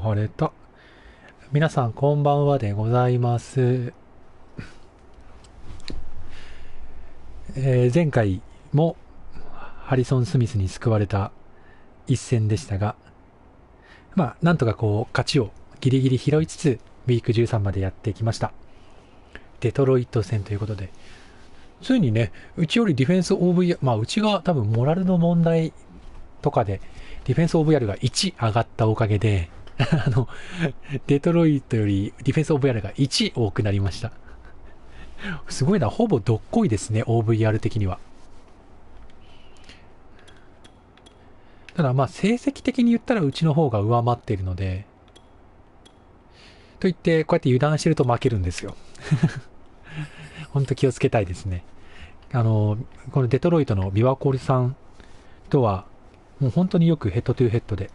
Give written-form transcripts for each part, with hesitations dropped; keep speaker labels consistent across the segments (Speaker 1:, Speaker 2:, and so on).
Speaker 1: 晴れた。皆さんこんばんはでございます。前回もハリソン・スミスに救われた一戦でしたが、なんとか勝ちをギリギリ拾いつつ、ウィーク13までやってきました。デトロイト戦ということで、ついにね、うちよりディフェンスオブヤ、うちが多分モラルの問題とかで、ディフェンスオブヤルが1上がったおかげで、デトロイトよりディフェンスオブヤルが1多くなりました。すごいな、ほぼどっこいですね、OVR 的には。ただ成績的に言ったらうちの方が上回っているので、と言ってこうやって油断してると負けるんですよ。ほんと気をつけたいですね。このデトロイトのビワコルさんとは、もう本当によくヘッドトゥーヘッドで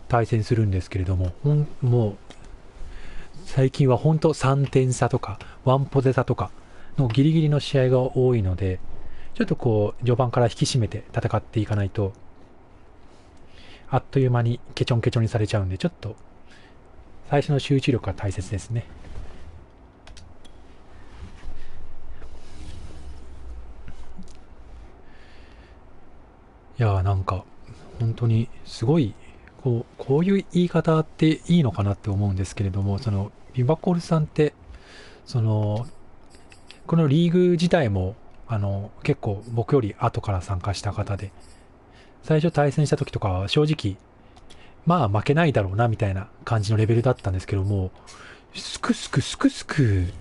Speaker 1: 対戦するんですけれども、もう、最近は本当3点差とか、1ポゼ差とかのギリギリの試合が多いので、ちょっと序盤から引き締めて戦っていかないと、あっという間にケチョンケチョンにされちゃうんで、ちょっと、最初の集中力が大切ですね。いやーなんか、本当にすごい、こういう言い方っていいのかなって思うんですけれども、ビバコルさんって、このリーグ自体も、結構僕より後から参加した方で、最初対戦した時とかは正直、負けないだろうなみたいな感じのレベルだったんですけども、すくすく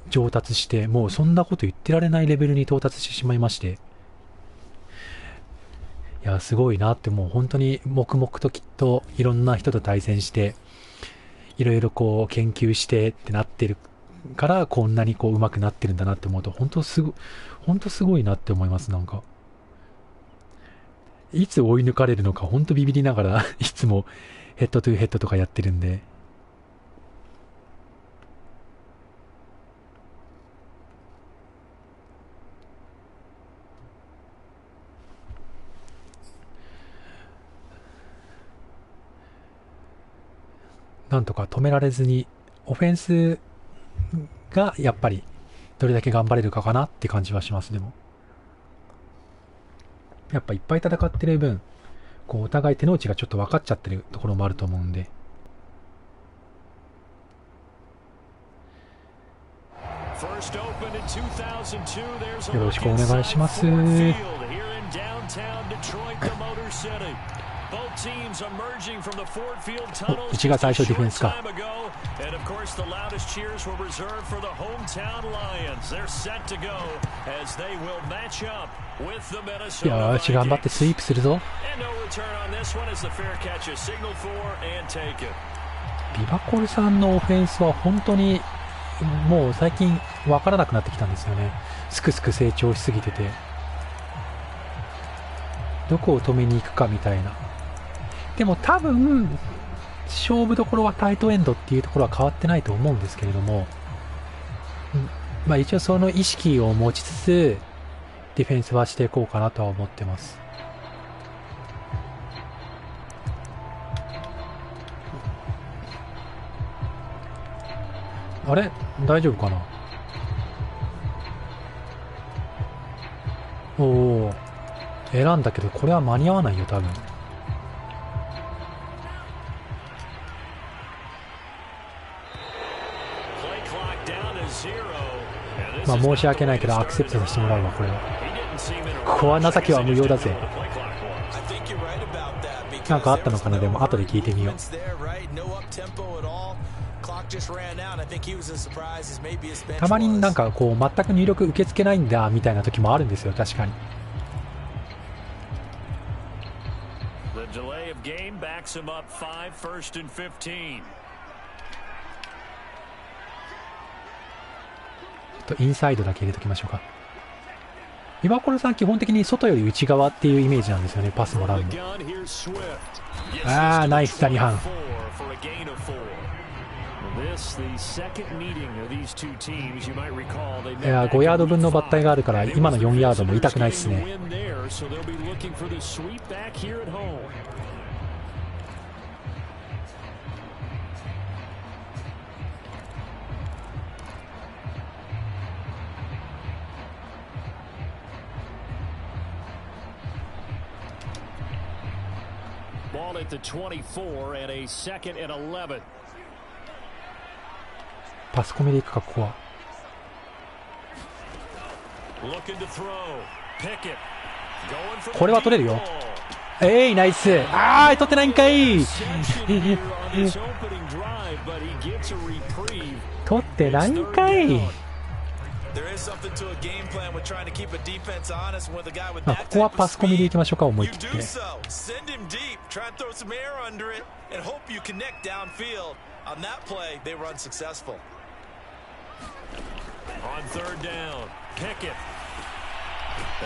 Speaker 1: 上達して、もうそんなこと言ってられないレベルに到達してしまいまして、いや、すごいなって、もう本当に黙々ときっといろんな人と対戦して、いろいろ研究してってなってるから、こんなに上手くなってるんだなって思うと、本当すごいなって思います、なんか。いつ追い抜かれるのか、本当ビビりながら、いつもヘッドトゥーヘッドとかやってるんで。なんとか止められずに、オフェンスがやっぱりどれだけ頑張れるかかなって感じはします。でもやっぱいっぱい戦ってる分、お互い手の内がちょっと分かっちゃってるところもあると思うんで、よろしくお願いします。うちが最初ディフェンスか。よし、頑張ってスイープするぞ。ビバコルさんのオフェンスは本当にもう最近分からなくなってきたんですよね。すくすく成長しすぎてて、どこを止めに行くかみたいな。でも多分勝負どころはタイトエンドっていうところは変わってないと思うんですけれども、一応その意識を持ちつつディフェンスはしていこうかなとは思ってます。あれ大丈夫かな。おお、選んだけどこれは間に合わないよ多分。申し訳ないけどアクセプトさせてもらうわ。これはここは情けは無用だぜ。なんかあったのかな。でも後で聞いてみよう。たまになんか全く入力受け付けないんだみたいな時もあるんですよ。確かに。インサイドだけ入れときましょうか。ビバコルさん基本的に外より内側っていうイメージなんですよね、パスもらうの。ナイスダニハン。いや、5ヤード分の抜体があるから今の4ヤードも痛くないですね。パスコミでいくか、ここは。これは取れるよ。ナイス。取ってないんかい。取ってないんかい。ここはパスコミでいきましょうか、思い切って。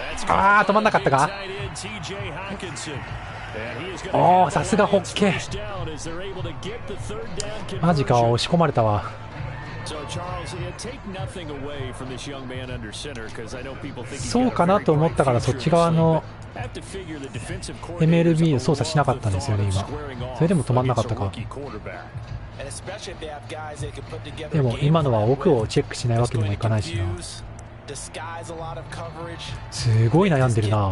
Speaker 1: 止まんなかったか。さすがホッケ。マジか、押し込まれたわ。そうかなと思ったからそっち側の MLB を操作しなかったんですよね今。それでも止まんなかったか。でも今のは奥をチェックしないわけにもいかないしな。すごい悩んでるな。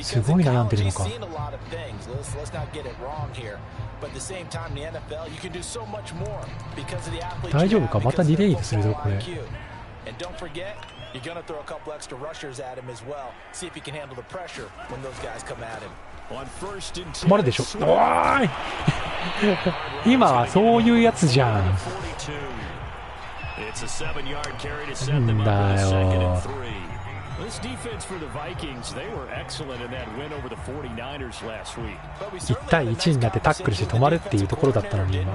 Speaker 1: すごい悩んでるのか。大丈夫か。またリレーするぞこれ。止まるでしょ。おーい今はそういうやつじゃん。なんだよ。1対1になってタックルして止まるっていうところだったのに今。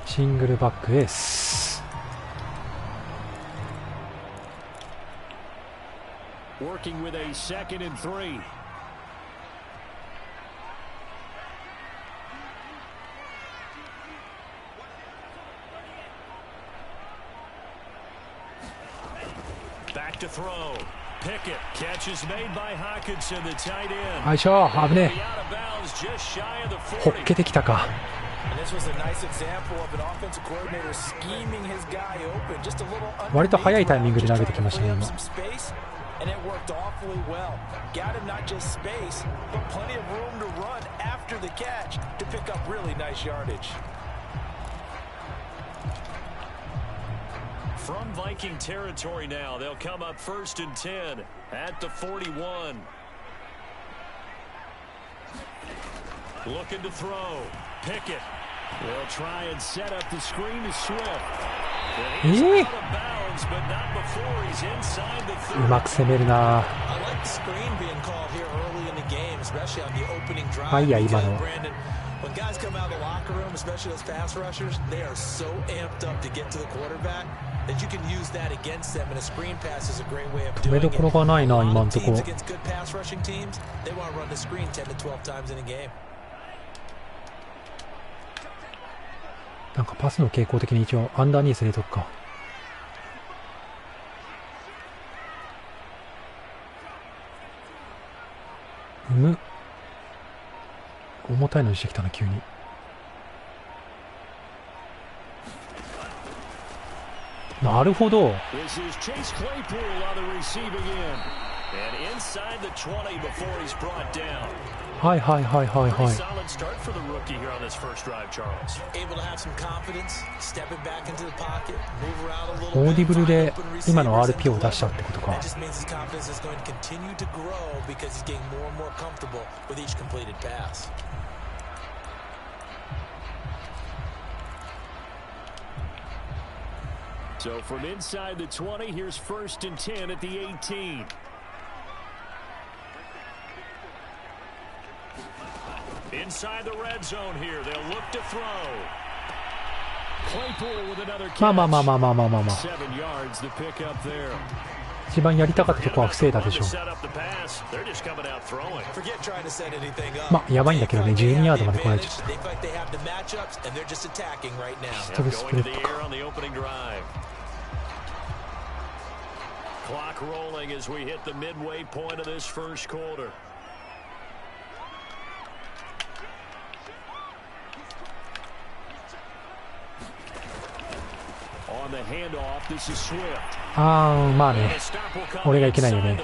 Speaker 1: シングルバックエース。よいしょ、危ねえ。ほっけてきたか。割と早いタイミングで投げてきましたね今。
Speaker 2: From Viking territory now, they'll come up 1st and 10 at the 41. Looking to throw. Pickett will try and set up the screen to Swift. He's out of bounds, but not before he's inside the 30.
Speaker 1: うまく攻めるな。はいや今の。
Speaker 3: When guys come out of the locker room, especially those pass rushers, they are so amped up to get to the quarterback that you can use that against them, and a screen pass is a great way of doing it.
Speaker 1: 止めどころがないな今のところ。
Speaker 3: Against good pass rushing teams, they want to run the screen 10 to 12 times in a game.
Speaker 1: なんかパスの傾向的に一応アンダーニース入れとくか。重たいのにしてきたな急に。なるほど。はいはいはいはいはい。オーディブルで今の RP を出したってことか。
Speaker 2: So from inside the 20, here's 1st and 10 at the 18. Inside the red zone here, they'll look to throw. Claypool with another catch.
Speaker 1: まあ。
Speaker 2: 7 yards the pick up there.
Speaker 1: 一番やりたかったとこは防いだでしょう。まあやばいんだけどね、12ヤードまで来られちゃった。ピストルスプレッドか。
Speaker 2: Clock rolling as we hit the midway point of this first quarter. On
Speaker 1: ああ、まあね。俺がいけないよね。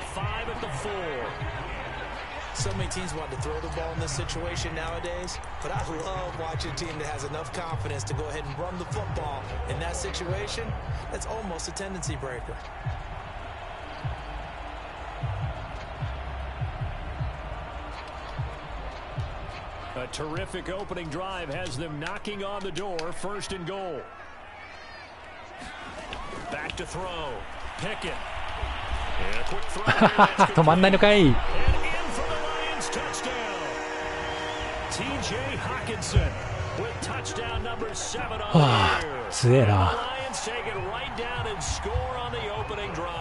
Speaker 3: So many teams want to throw the ball in this situation nowadays, but I love watching a team that has enough confidence to go ahead and run the football. In that situation, that's almost a tendency breaker.
Speaker 2: A terrific opening drive has them knocking on the door. First and goal. Back to throw. Pickett. And a quick throw.
Speaker 1: 止まんないのかい。
Speaker 2: And in for the Lions touchdown. TJ Hawkinson with touchdown number 7 on the year.
Speaker 1: 強えな。
Speaker 2: The Lions take it right down and score on the opening drive.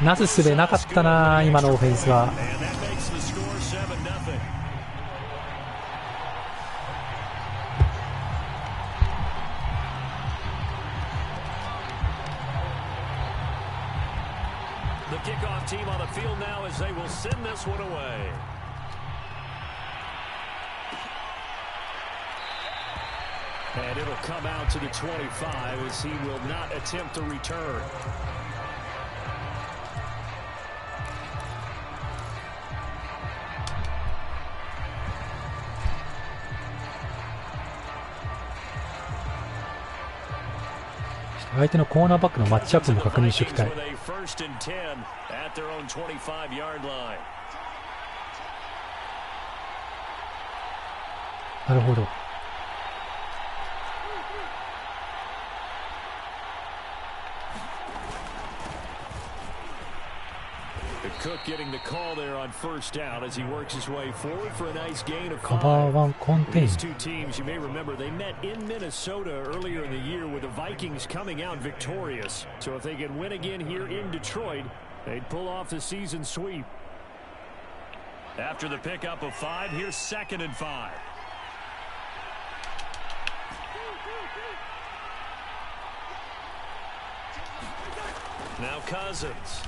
Speaker 1: なすすべなかったな、今のオフェンスは。
Speaker 2: And that makes the score 7-0. The kickoff team on the field now as they will send this one away. And it'll come out to the 25 as he will not attempt to return.
Speaker 1: 相手のコーナーバックのマッチアップも確認しておきたい。なるほど。カバーワンコンテイン。
Speaker 2: These two teams, you may remember, they met in Minnesota earlier in the year with the Vikings coming out victorious. So if they can win again here in Detroit, they'd pull off the season sweep. After the pickup of 5, here's 2nd and 5. Now Cousins.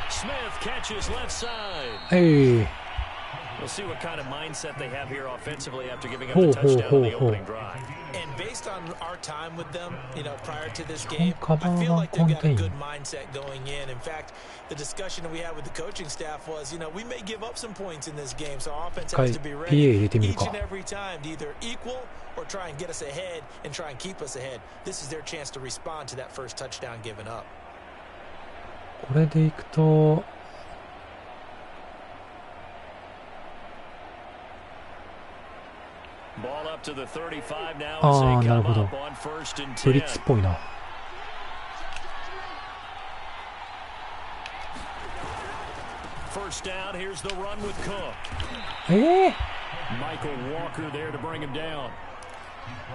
Speaker 2: Smith catches left side.
Speaker 1: Hey.
Speaker 2: We'll see what kind of mindset they have here offensively after giving up the touchdown on the opening drive.
Speaker 3: And based on our time with them, you know, prior to this game, I feel like they've got a good mindset going in. In fact, the discussion that we had with the coaching staff was, you know, we may give up some points in this game, so our offense has to be ready each and every time to either equal or try and get us ahead and try and keep us ahead. This is their chance to respond to that first touchdown given up.
Speaker 1: これでいくとああ、なるほど。ブリッツっぽいな。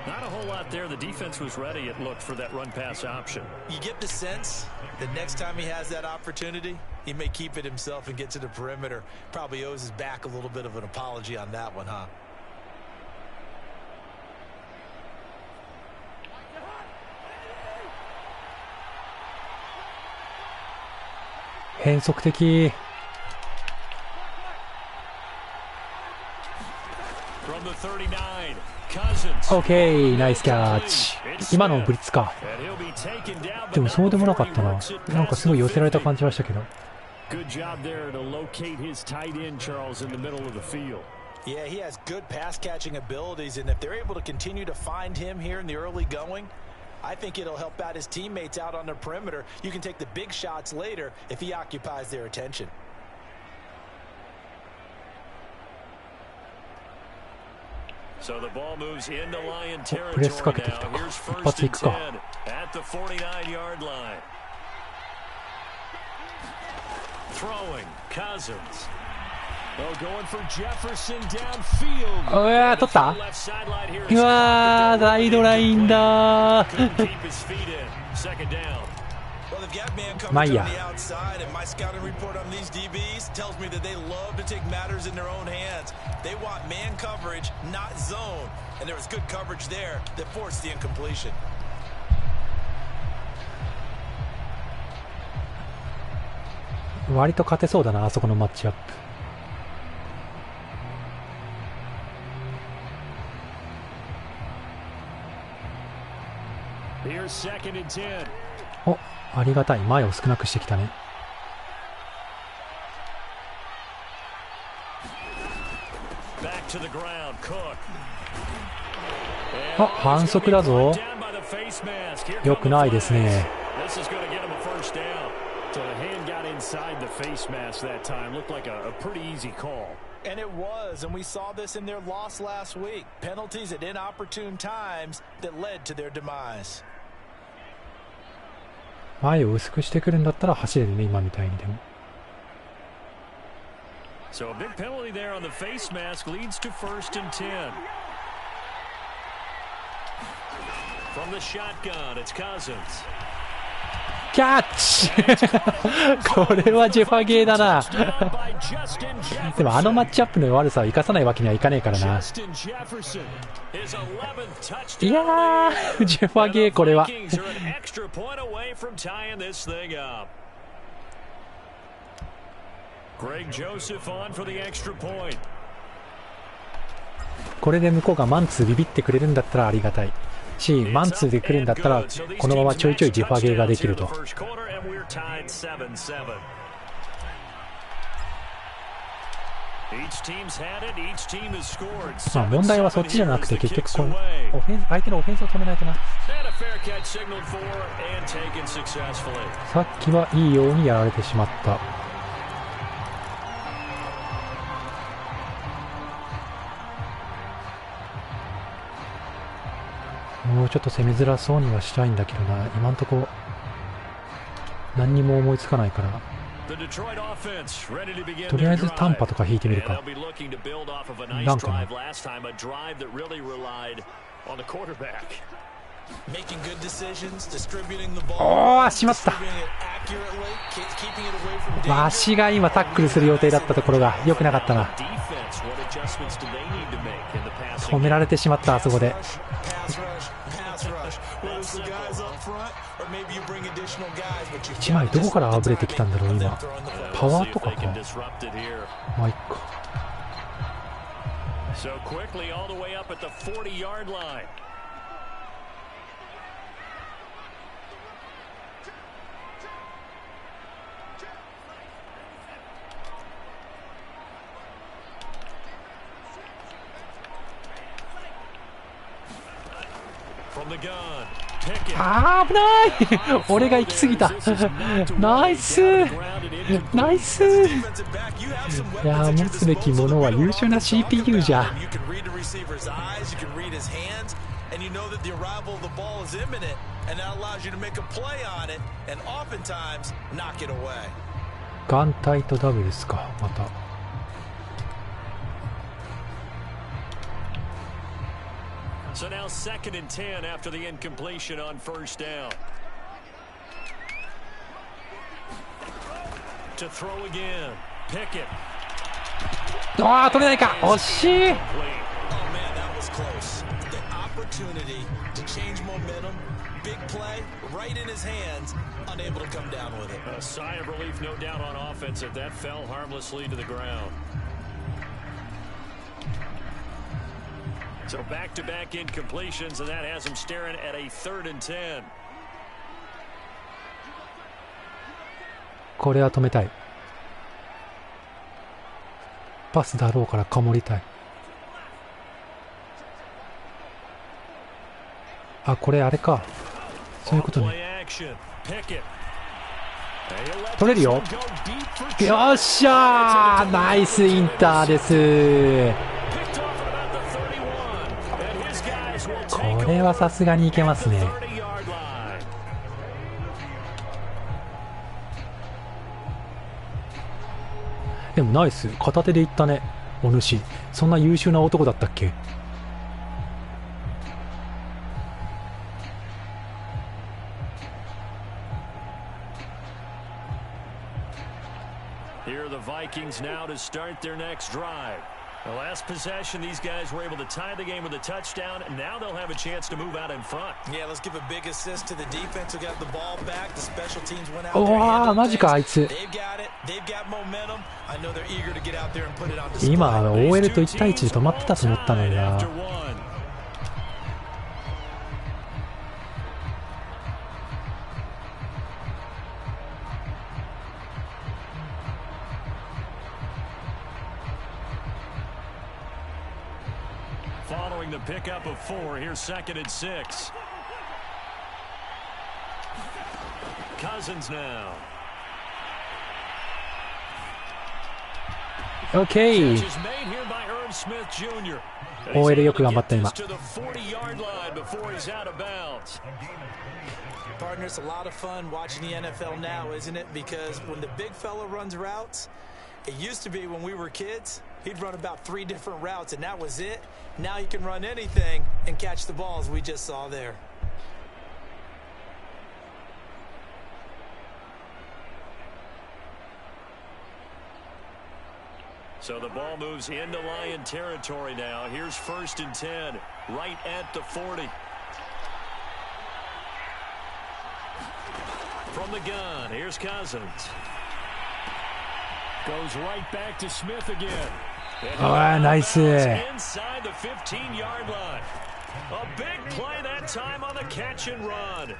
Speaker 2: Not a whole lot there. The defense was ready, it looked, for that run pass option.
Speaker 3: You get the sense that next time he has that opportunity, he may keep it himself and get to the perimeter. Probably owes his back a little bit of an apology on that one, huh?
Speaker 1: 変則的。オッケー、ナイスキャッチ。今のブリッツか。でもそうでもなかったな。なんかすごい寄せられた感じはしたけど。
Speaker 3: Yeah, he has good pass catching abilities, and if they're able to continue to find him here in the early going, I think it'll help out his teammates out on the perimeter. You can take the big shots later if he occupies their attention.
Speaker 2: So the ball moves into Lion territory now. Here's 1st and 10 at the 49-yard line. Throwing Cousins. Oh, going for Jefferson downfield.
Speaker 1: うわー、取った。うわー、サイドラインだー。まあいいや。
Speaker 3: My scouting report on these DBs tells me that they love to take matters in their own hands. They want man coverage, not zone. And there was good coverage there that forced the incompletion.
Speaker 1: 割と勝てそうだな、あそこのマッチアップ。お、ありがたい。前を少なくしてきたね。あ、反則だぞ。よくないですね。
Speaker 3: And it was, and we saw this in their loss last week. Penalties at inopportune times that led to their demise.
Speaker 1: 前を薄くしてくるんだったら走れるね、今みたいにでも。
Speaker 2: So a big penalty there on the face mask leads to 1st and 10. From the shotgun, it's Cousins.
Speaker 1: キャッチこれはジェファゲーだなでもあのマッチアップの悪さを生かさないわけにはいかねえからな。いやージェファゲーこれはこれで向こうがマンツービビってくれるんだったらありがたいし、マンツーで来るんだったらこのままちょいちょいジェファゲーができると。まあ問題はそっちじゃなくて結局この相手のオフェンスを止めないとな。さっきはいいようにやられてしまった。もうちょっと攻めづらそうにはしたいんだけどな。今んとこ何にも思いつかないからとりあえず短波とか引いてみるか。なんかな。おーしまった。足が今タックルする予定だったところが良くなかったな。止められてしまったあそこで。1枚どこからあぶれてきたんだろう今。パワーとかか。まあいっか。あー危ない俺が行き過ぎたナイスナイス。いやー持つべきものは優秀な CPU じゃ。眼帯とダブルスかまた。
Speaker 2: So now 2nd and 10 after the incompletion on 1st down. To throw again. Pickett.
Speaker 1: ああ取れないか。惜しい。
Speaker 3: Oh man, that was close. The opportunity to change momentum. Big play right in his hands. Unable to come down with it.
Speaker 2: A sigh of relief, no doubt, on offense if that fell harmlessly to the ground. So back-to-back incompletions, and that has him staring at a 3rd and 10.
Speaker 1: これは止めたい。パスだろうからかもりたい。あ、これあれか。そういうことね。取れるよ。よっしゃーナイスインターです。これはさすがにいけますね。でもナイス片手でいったねお主。そんな優秀な男だったっけ。
Speaker 2: Here are the Vikings now to start their next drive. The last possession, these guys were able to tie the game with a touchdown, and now they'll have a chance to move out in front.
Speaker 3: Yeah, let's give a big assist to the defense who got the ball back. The special teams went out
Speaker 1: おわマジかあいつ。
Speaker 3: They've got it. They've got momentum. I know they're eager to get out there and put it on display.
Speaker 1: 今 OL と1対1で止まってたと思ったのにな。
Speaker 2: allowing the pickup of 4. Here's 2nd and 6. Cousins now.
Speaker 1: OK。 OL よく頑張った今。
Speaker 3: Partner, it's a lot of fun watching the NFL now, isn't it? Because when the big fella runs routes, it used to be when we were kids, he'd run about 3 different routes, and that was it. Now you can run anything and catch the balls we just saw there.
Speaker 2: So the ball moves into Lion territory now. Here's 1st and 10, right at the 40. From the gun, here's Cousins. Goes right back to Smith again.
Speaker 1: Nice.
Speaker 2: Inside the 15-yard line. A big play that time on the catch and run.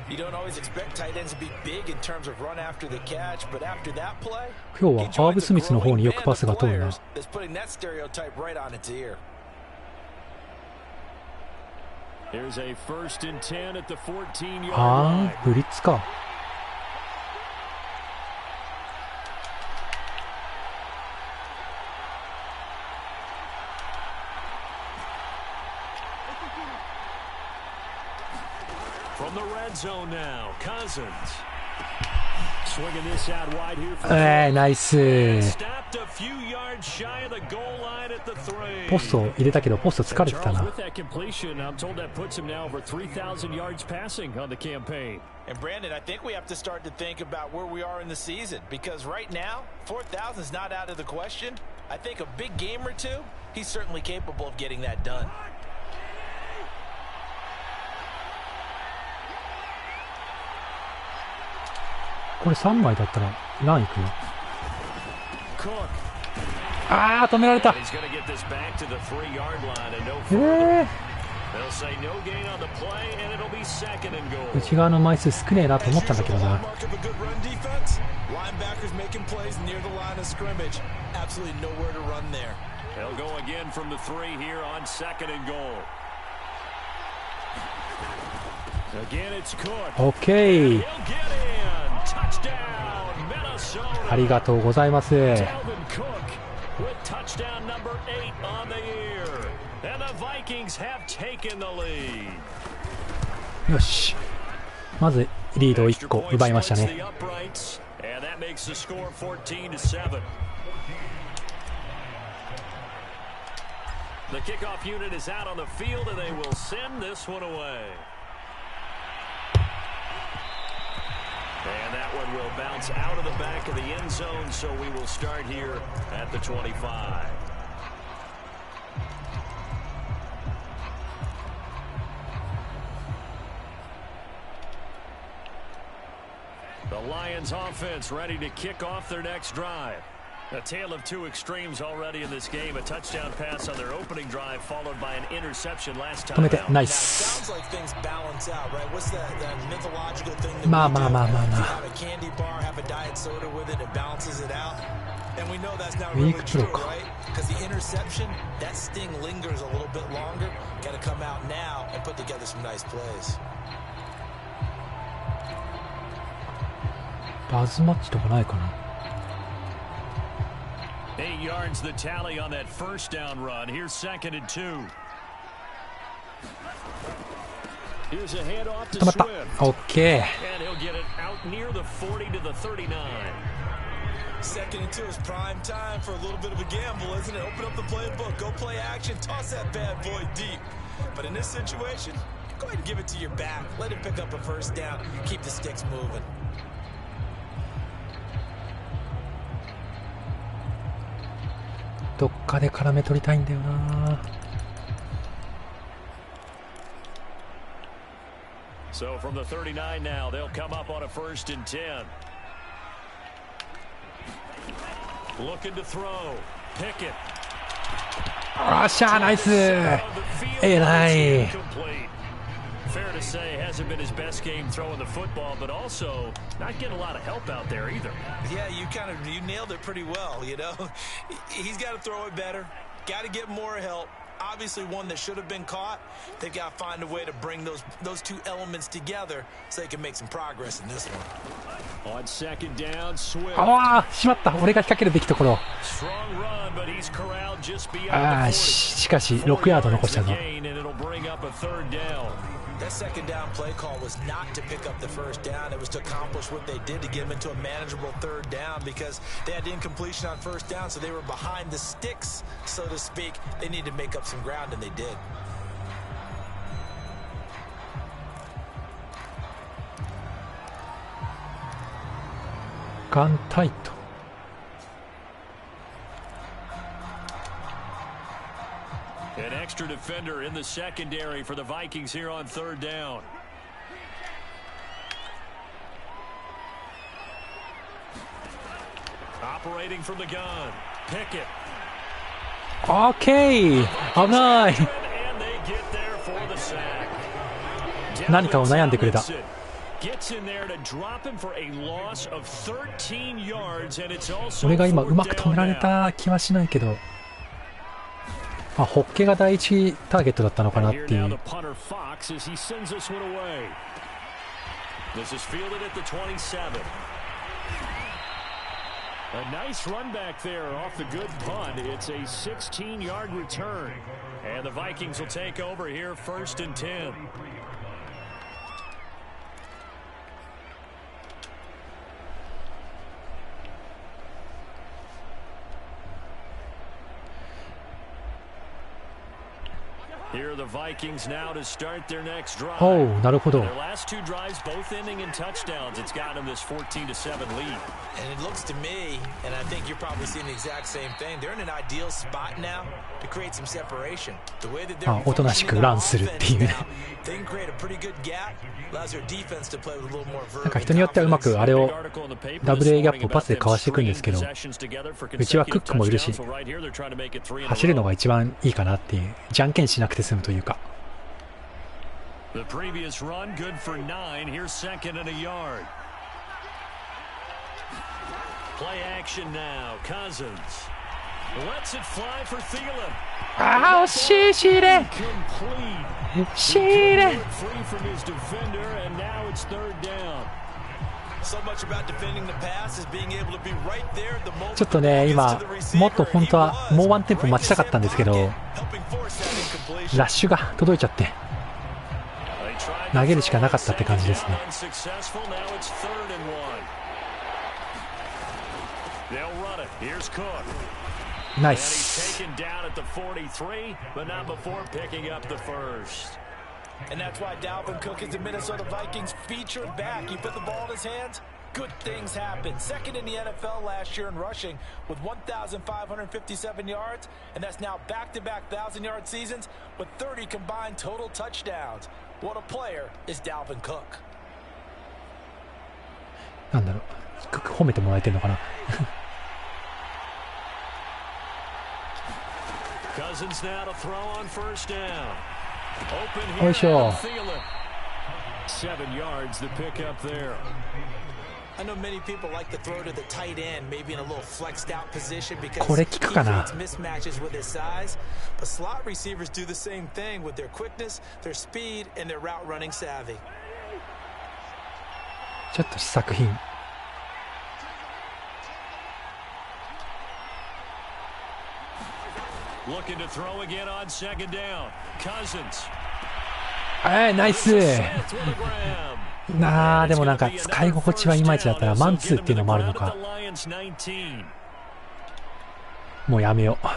Speaker 3: You don't always expect tight ends to be big in terms of run after the catch, but after that play,
Speaker 1: 今日はハーブ・スミスの方によくパスが通るな。
Speaker 3: that's putting that stereotype right on its ear.
Speaker 2: Here's a 1st and 10 at the 14-yard line.
Speaker 1: ああ、ブリッツか。
Speaker 2: From the red zone now, Cousins. Swinging this out wide here for
Speaker 1: ナイス。
Speaker 2: stopped a few yards shy of the goal line at the 3.
Speaker 1: ポスト入れたけどポスト疲れてた
Speaker 2: Charles,
Speaker 1: な。
Speaker 2: with that completion, I'm told that puts him now over 3,000 yards passing on the campaign.
Speaker 3: And Brandon, I think we have to start to think about where we are in the season, because right now, 4,000 is not out of the question. I think a big game or two, he's certainly capable of getting that done.
Speaker 1: これ3枚だったらランいくよ。ああ、止められた。内側の枚数少ねえなと思ったんだけどな。オッケー。ありがとうございます。よし、まずリードを1個奪いましたね。
Speaker 2: The kickoff unit is out on the field and they will send this one away. And that one will bounce out of the back of the end zone, so we will start here at the 25. The Lions offense ready to kick off their next drive. A tale of 2 extremes already in this game. A touchdown pass on their opening drive, followed by an interception last time.
Speaker 1: 止めて、ナイス。まあまあまあまあまあ。ウィークプロか。バズマッチとかないかな。
Speaker 2: 8 yards the tally on that first down run. Here's 2nd and 2. Here's a handoff to Swift.
Speaker 1: Okay.
Speaker 2: And he'll get it out near the 40 to the 39.
Speaker 3: 2nd and 2 is prime time for a little bit of a gamble, isn't it? Open up the playbook, go play action, toss that bad boy deep. But in this situation, go ahead and give it to your back. Let him pick up a first down. Keep the sticks moving.
Speaker 1: どっかで絡め取りたいんだよな。
Speaker 2: So from the 39 now, they'll come up on a 1st and 10. Looking to throw. Pickett.
Speaker 1: あっしゃー、ナイス。えらい。
Speaker 2: Fair to say, hasn't been his best game throwing the football, but also not getting a lot of help out there either.
Speaker 3: Yeah, you nailed it pretty well, you know. He's got to throw it better, got to get more help. obviously one that should have been caught. They've got to find a way to bring those two elements together so they can make some progress in this one.
Speaker 2: On second down, Swift.
Speaker 1: ああ、しまった。俺が引っ掛けるべきところ。
Speaker 2: Strong run, but he's corralled just beyond
Speaker 1: ああ、
Speaker 2: the
Speaker 1: しかし6ヤード残したぞ。
Speaker 2: gain, and it'll bring up a third down.
Speaker 3: That second down play call was not to pick up the first down. It was to accomplish what they did to get them into a manageable third down because they had incompletion on first down, so they were behind the sticks, so to speak. They needed to make up some ground, and they did.
Speaker 1: Gun tight.
Speaker 2: An extra defender in the secondary for the Vikings here on third down. Operating from the gun. Pickett.
Speaker 1: OK! 危ない。
Speaker 2: And they get there for the sack.
Speaker 1: 何かを悩んでくれた。
Speaker 2: Gets in there to drop him for a loss of 13 yards, and it's also
Speaker 1: 俺が今うまく止められた気はしないけど。あ、ホッケが第一ターゲットだったのかなっていう。
Speaker 2: This is fielded at the 27. A nice run back there off the good punt. It's a 16-yard return. And the Vikings will take over here first and 10. Here are the Vikings now to start their next drive.
Speaker 1: おう、なるほど。
Speaker 2: Their last two drives both ending in touchdowns. It's gotten them this 14-7 lead.
Speaker 3: And it looks to me, and I think you're probably seeing the exact same thing, they're in an ideal spot now to create some separation. The way that they're
Speaker 1: おとなしくランするっていうね。
Speaker 3: they can create a pretty good gap. Allows their defense to play with a little more verve.
Speaker 1: なんか人によってはうまくあれをダブル A ギャップをパスでかわしていくんですけど、うちはクックもいるし、走るのが一番いいかなっていう、じゃんけんしなくて済むというか。
Speaker 2: The previous run good for 9. Here's second and a yard. Play action now. Cousins lets it fly for Thielen.
Speaker 1: ああ、惜しい、シーレ。
Speaker 2: Complete.
Speaker 1: シーレ。
Speaker 2: Free from his defender, and now it's third down.
Speaker 3: So much about defending the pass is being able to be right there at the moment.
Speaker 1: ちょっとね、今もっと本当はもうワンテンポ待ちたかったんですけど、ラッシュが届いちゃって。 投げるしかなかったって感じですね。ナイス。
Speaker 3: And that's why Dalvin Cook is the Minnesota Vikings featured back. You put the ball in his hands, good things happen. Second in the NFL last year in rushing with 1,557 yards, and that's now back-to-back 1,000-yard seasons with 30 combined total touchdowns. What a player is Dalvin Cook.
Speaker 1: なんだろう、褒めてもらえてるのかな。
Speaker 2: Cousins now to throw on first down. Open here.
Speaker 1: よいしょ。
Speaker 3: 7 yards the pick up there. I know many people like to throw to the tight end, maybe in a little flexed out position because he creates mismatches with his size. But slot receivers do the same thing with their quickness, their speed, and their route running savvy.
Speaker 1: ちょっと試作品。
Speaker 2: Looking to throw again on second down. Cousins.
Speaker 1: ナイス。なあ、でもなんか使い心地はいまいちだったらマンツーっていうのもあるのか。もうやめよう。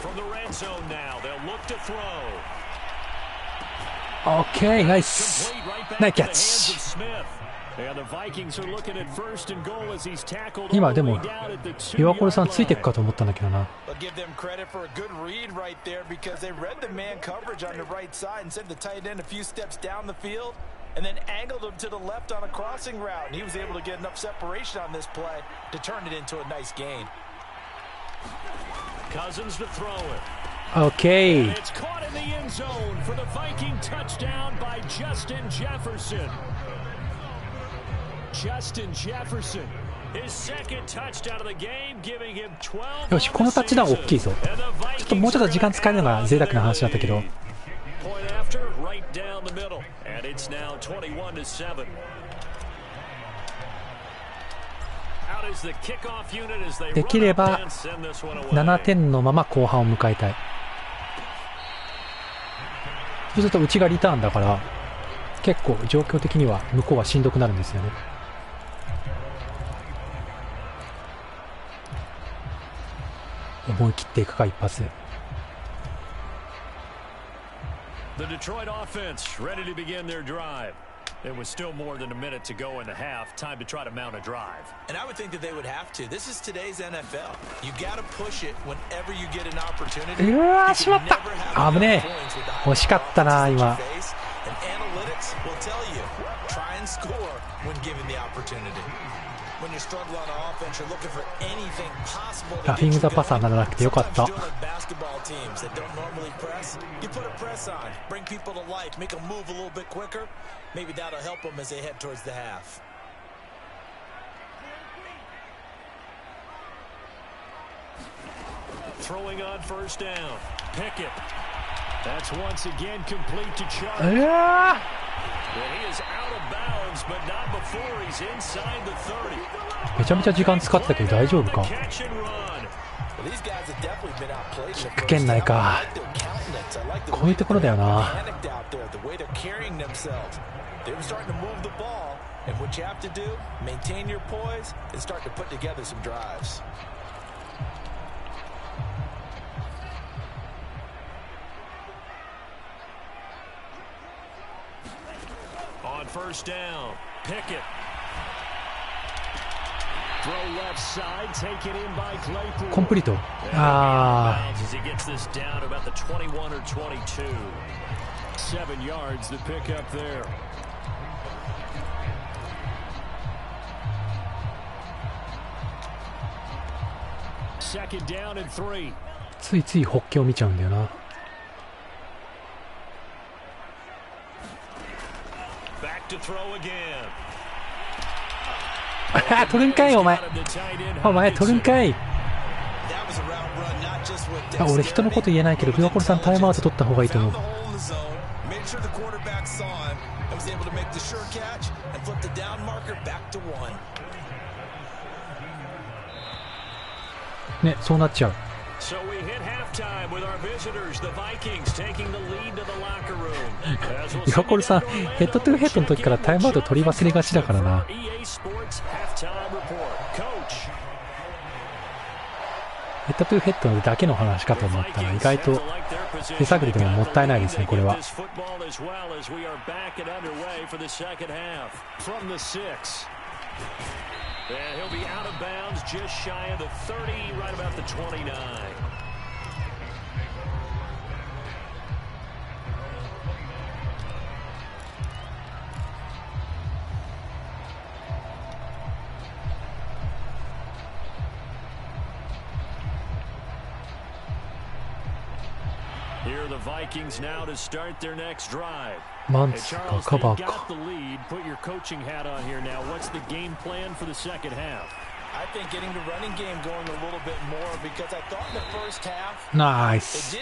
Speaker 2: From the red zone now, they'll look to throw.
Speaker 1: OK、ナイス。ナイスキャッチ。今でも岩コルさんついていくかと思ったんだけどな。
Speaker 3: And then angled him to the left on a crossing route, and he was able to get enough separation on this play to turn it into a nice gain.
Speaker 2: Cousins to throw it.
Speaker 1: OK。よし、このタッチダウン大きいぞ。ちょっともうちょっと時間使えるのが贅沢な話だったけど、できれば7点のまま後半を迎えたい。そうするとうちがリターンだから結構状況的には向こうはしんどくなるんですよね。思い切っていくか一発。
Speaker 2: The Detroit offense ready to begin their drive. It was still more than a minute to go in the half. Time to try to mount a drive.
Speaker 3: And I would think that they would have to. This is today's NFL. You got to push it whenever you get an opportunity.
Speaker 1: うわー、しまった。危ねえ。惜しかったな今。
Speaker 3: And analytics will tell you, try and score when given the opportunity. When you struggle on offense, you're looking for anything possible.
Speaker 1: ラフィングザパサーならなくてよかった。
Speaker 3: Basketball teams that don't normally press, you put a press on, bring people to life, make them move a little bit quicker. Maybe that'll help them as they head towards the half.
Speaker 2: Throwing on first down. Pickett. That's once again complete to Chubb.
Speaker 1: Yeah.
Speaker 2: Well, he is out of bounds, but not before he's inside the 30.
Speaker 1: めちゃめちゃ時間使ってたけど大丈夫か。圏内か。こういうところだよな。
Speaker 3: They were starting to move the ball, and what you have to do, maintain your poise and start to put together some drives.
Speaker 2: On first down, Pickett. Throw left side, taken in by Claypool.
Speaker 1: コンプリート。ああ。
Speaker 2: As he gets this down about the 21 or 22. 7 yards to pick up there. Second down and 3.
Speaker 1: ついついホッケを見ちゃうんだよな。
Speaker 2: Back to throw again.
Speaker 1: あ、取るんかいお前。お前取るんかい。あ、俺人のこと言えないけど、ビワコルさんタイムアウト取った方がいいと思う。ね、そうなっちゃう。ビワコルさん、ヘッドトゥーヘッドの時からタイムアウト取り忘れがちだからな。ヘッドトゥーヘッドだけの話かと思ったら意外と手探りでももったいないですね、これは。
Speaker 2: And he'll be out of bounds just shy of the 30, right about the 29. Here are the Vikings now to start their next drive.
Speaker 1: マンツかカバーか。ナイス。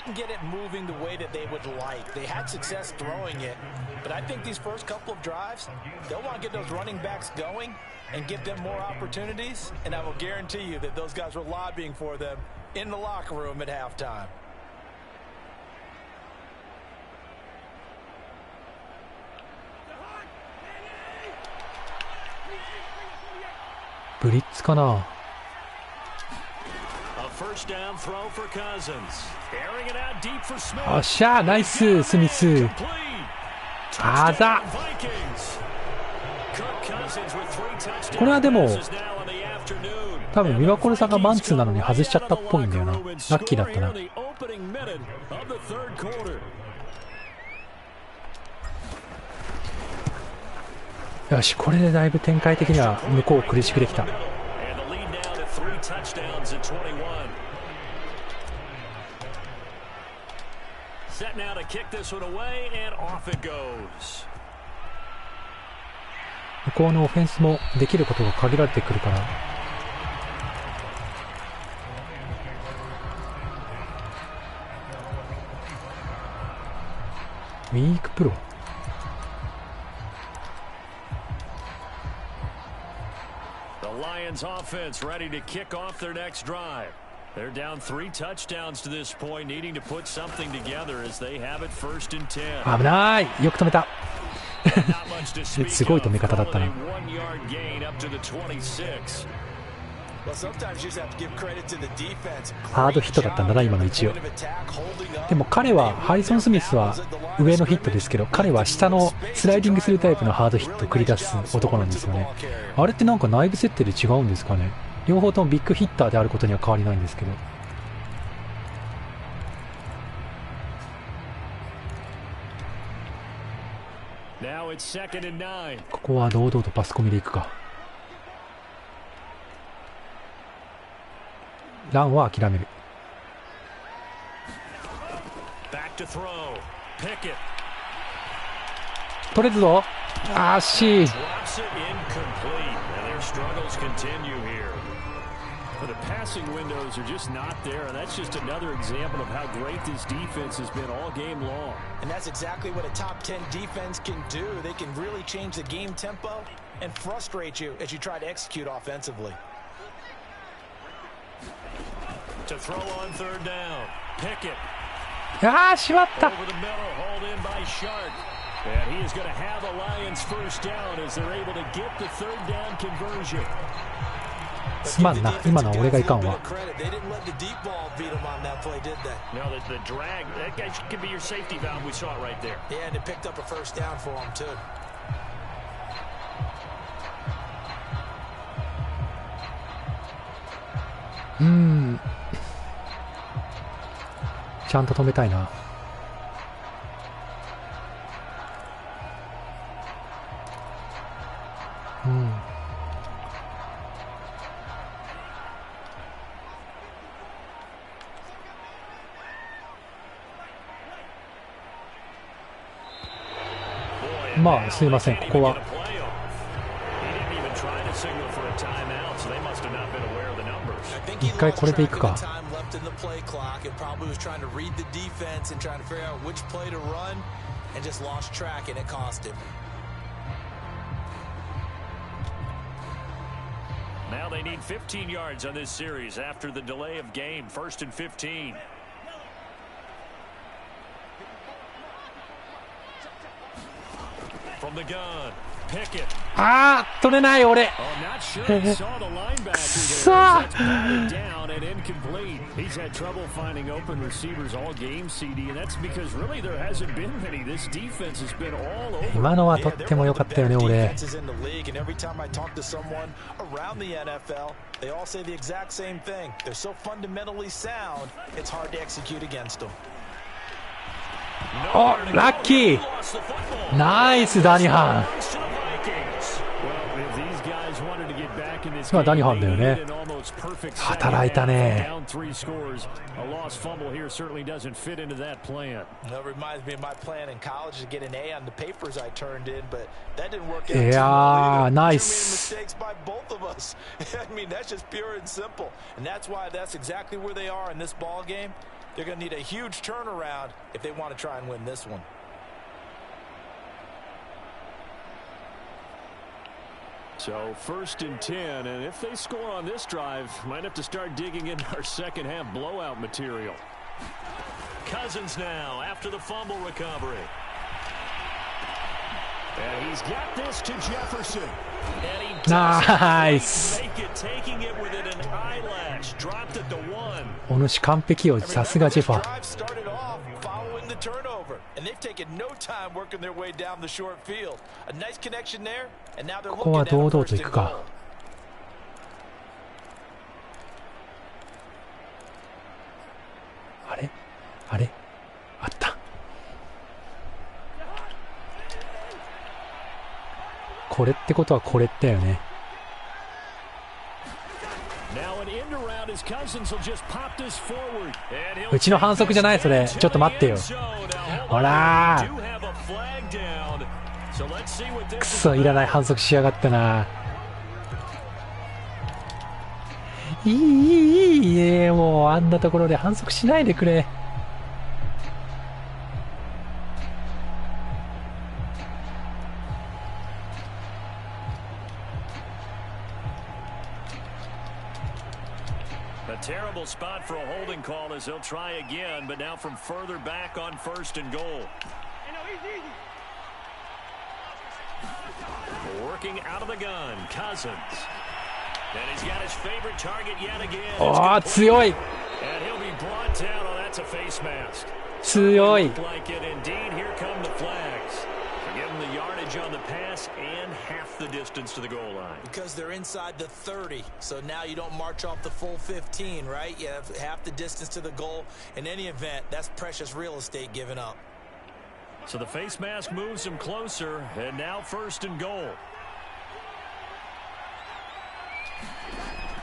Speaker 1: ブリッツかな。
Speaker 2: よ
Speaker 1: っしゃー、ナイススミス。あざ。これはでも多分ビワコルさんがマンツーなのに外しちゃったっぽいんだよな。ラッキーだったな。よし、これでだいぶ展開的には向こうを苦しくできた。
Speaker 2: Set now to kick this one away, and off it goes.
Speaker 1: 向こうのオフェンスもできることが限られてくるから。ウィークプロ。
Speaker 2: The Lions offense ready to kick off their next drive. They're down 3 touchdowns to this point, needing to put something together as they have it first and 10.
Speaker 1: 危ない。よく止めた。すごい止め方だったな。ハードヒットだったんだな今の一応。でも彼はハリソン・スミスは上のヒットですけど、彼は下のスライディングするタイプのハードヒットを繰り出す男なんですよね。あれってなんか内部設定で違うんですかね。両方ともビッグヒッターであることには変わりないんですけど。ここは堂々とパスコミでいくか。ランは諦める。取れるぞ。あーしい。
Speaker 2: The passing windows are just not there, and that's just another example of how great this defense has been all game long.
Speaker 3: And that's exactly what a top 10 defense can do. They can really change the game tempo and frustrate you as you try to execute offensively.
Speaker 2: To throw on third down, Pickett.
Speaker 1: ああ、しまった。
Speaker 2: Over the middle, hauled in by Shark. And he is going to have a Lions first down as they're able to get the third down conversion.
Speaker 1: すまんな、今のは俺がいかんわ。ちゃんと止めたいな。まあすいません、ここは一回これでいくか。
Speaker 2: Now they need 15 yards on this series after the delay of game. First and 15. From the gun, Pickett.
Speaker 1: ああ、取れない俺。くそー。
Speaker 2: Down and incomplete. He's had trouble finding open receivers all game, CD, and that's because really there hasn't been many. This defense has been all over.
Speaker 1: 今のはとっても良かったよね俺。
Speaker 3: Every time I talk to someone around the NFL, they all say the exact same thing. They're so fundamentally sound, it's hard to execute against them.
Speaker 1: お、ラッキー。ナイスダニハン。今ダニハンだよね。働いたね。いやー、ナイス。
Speaker 3: They're going to need a huge turnaround if they want to try and win this one.
Speaker 2: So first and 10, and if they score on this drive, might have to start digging into our second half blowout material. Cousins now after the fumble recovery. And he's got this to Jefferson. And he
Speaker 1: Nice.
Speaker 2: make it, taking it within an eyelash. Dropped at the 1.
Speaker 1: お主完璧よ、さすがジェファー。ここは堂々といくか。あれあれあった。これってことはこれだよね。うちの反則じゃないそれ。ちょっと待ってよ。ほらー。くそ、いらない反則しやがったな。いい、もうあんなところで反則しないでくれ。
Speaker 2: Terrible spot for a holding call as he'll try again, but now from further back on first and goal. Working out of the gun, Cousins. And he's got his favorite target yet again.
Speaker 1: ああ、強い。
Speaker 2: And he'll be brought down. Oh, that's a face mask.
Speaker 1: 強い。
Speaker 2: Like it indeed. Here come the flags. Give him the yardage on the pass and half the distance to the goal line.
Speaker 3: Because they're inside the 30, so now you don't march off the full 15, right? You have half the distance to the goal. In any event, that's precious real estate given up.
Speaker 2: So the face mask moves him closer, and now first and goal.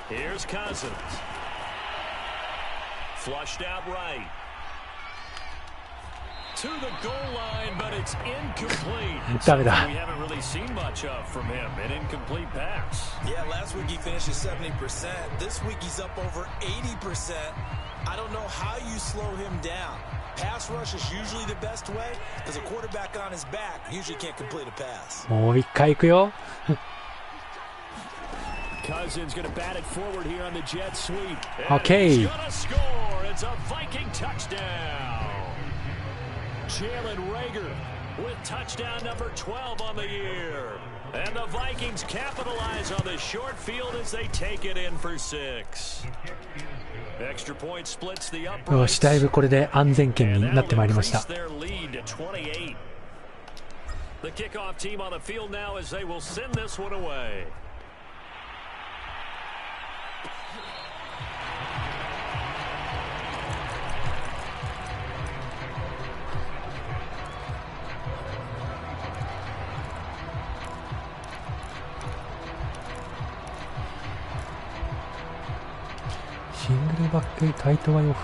Speaker 2: Here's Cousins. Flushed out right. To the goal line, but it's incomplete. We haven't really seen much of from him. An incomplete pass.
Speaker 3: Yeah, last week he finished at 70%. This week he's up over 80%. I don't know how you slow him down. Pass rush is usually the best way because a quarterback on his back usually can't complete a pass.
Speaker 1: もう一回行くよ。
Speaker 2: Cousins going to bat it forward here on the jet sweep.
Speaker 1: Okay.
Speaker 2: He's going to score. It's a Viking touchdown. Jalen Reagor with touchdown number 12 on the year. And the Vikings capitalize on the short field as they take it in for 6. Extra point splits the uprights.
Speaker 1: よし、だいぶこれで安全圏になってまいりました。
Speaker 2: The kickoff team on the field now as they will send this one away.
Speaker 1: シングルバックタイトワイオフ。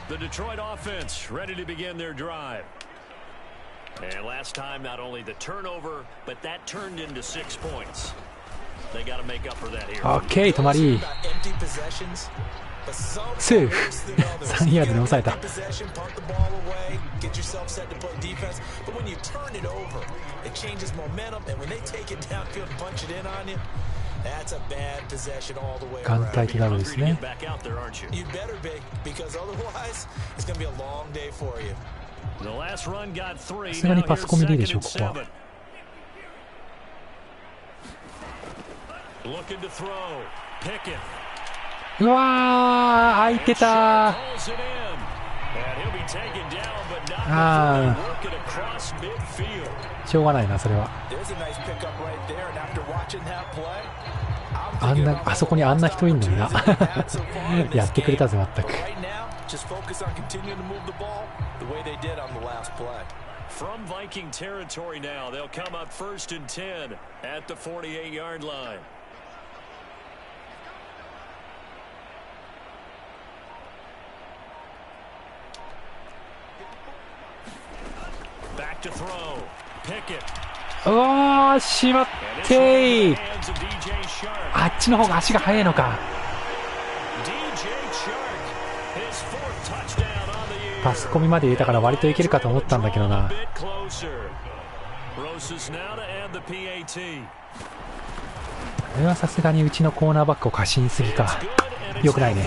Speaker 2: The Detroit offense ready to begin their drive. And last time, not only the turnover, but that turned into 6 points. They got to make up for that here.
Speaker 1: Okay, 止まり。セーフ。3ヤードに抑えた。眼帯となるんですね。さすがにパスコミでいいでしょう、ここは。うわー、空いてたー。あー、しょうがないな、それは。あそこにあんな人いんのにな。やってくれたぜ、まったく。
Speaker 2: From Viking territory now, they'll come up 1st and 10 at the 48-yard line. Back to throw. Pickett.
Speaker 1: うわー、しまってー。あっちの方が足が速いのか。パスコミまで入れたから割といけるかと思ったんだけどな。これはさすがにうちのコーナーバックを過信すぎか。よくないね。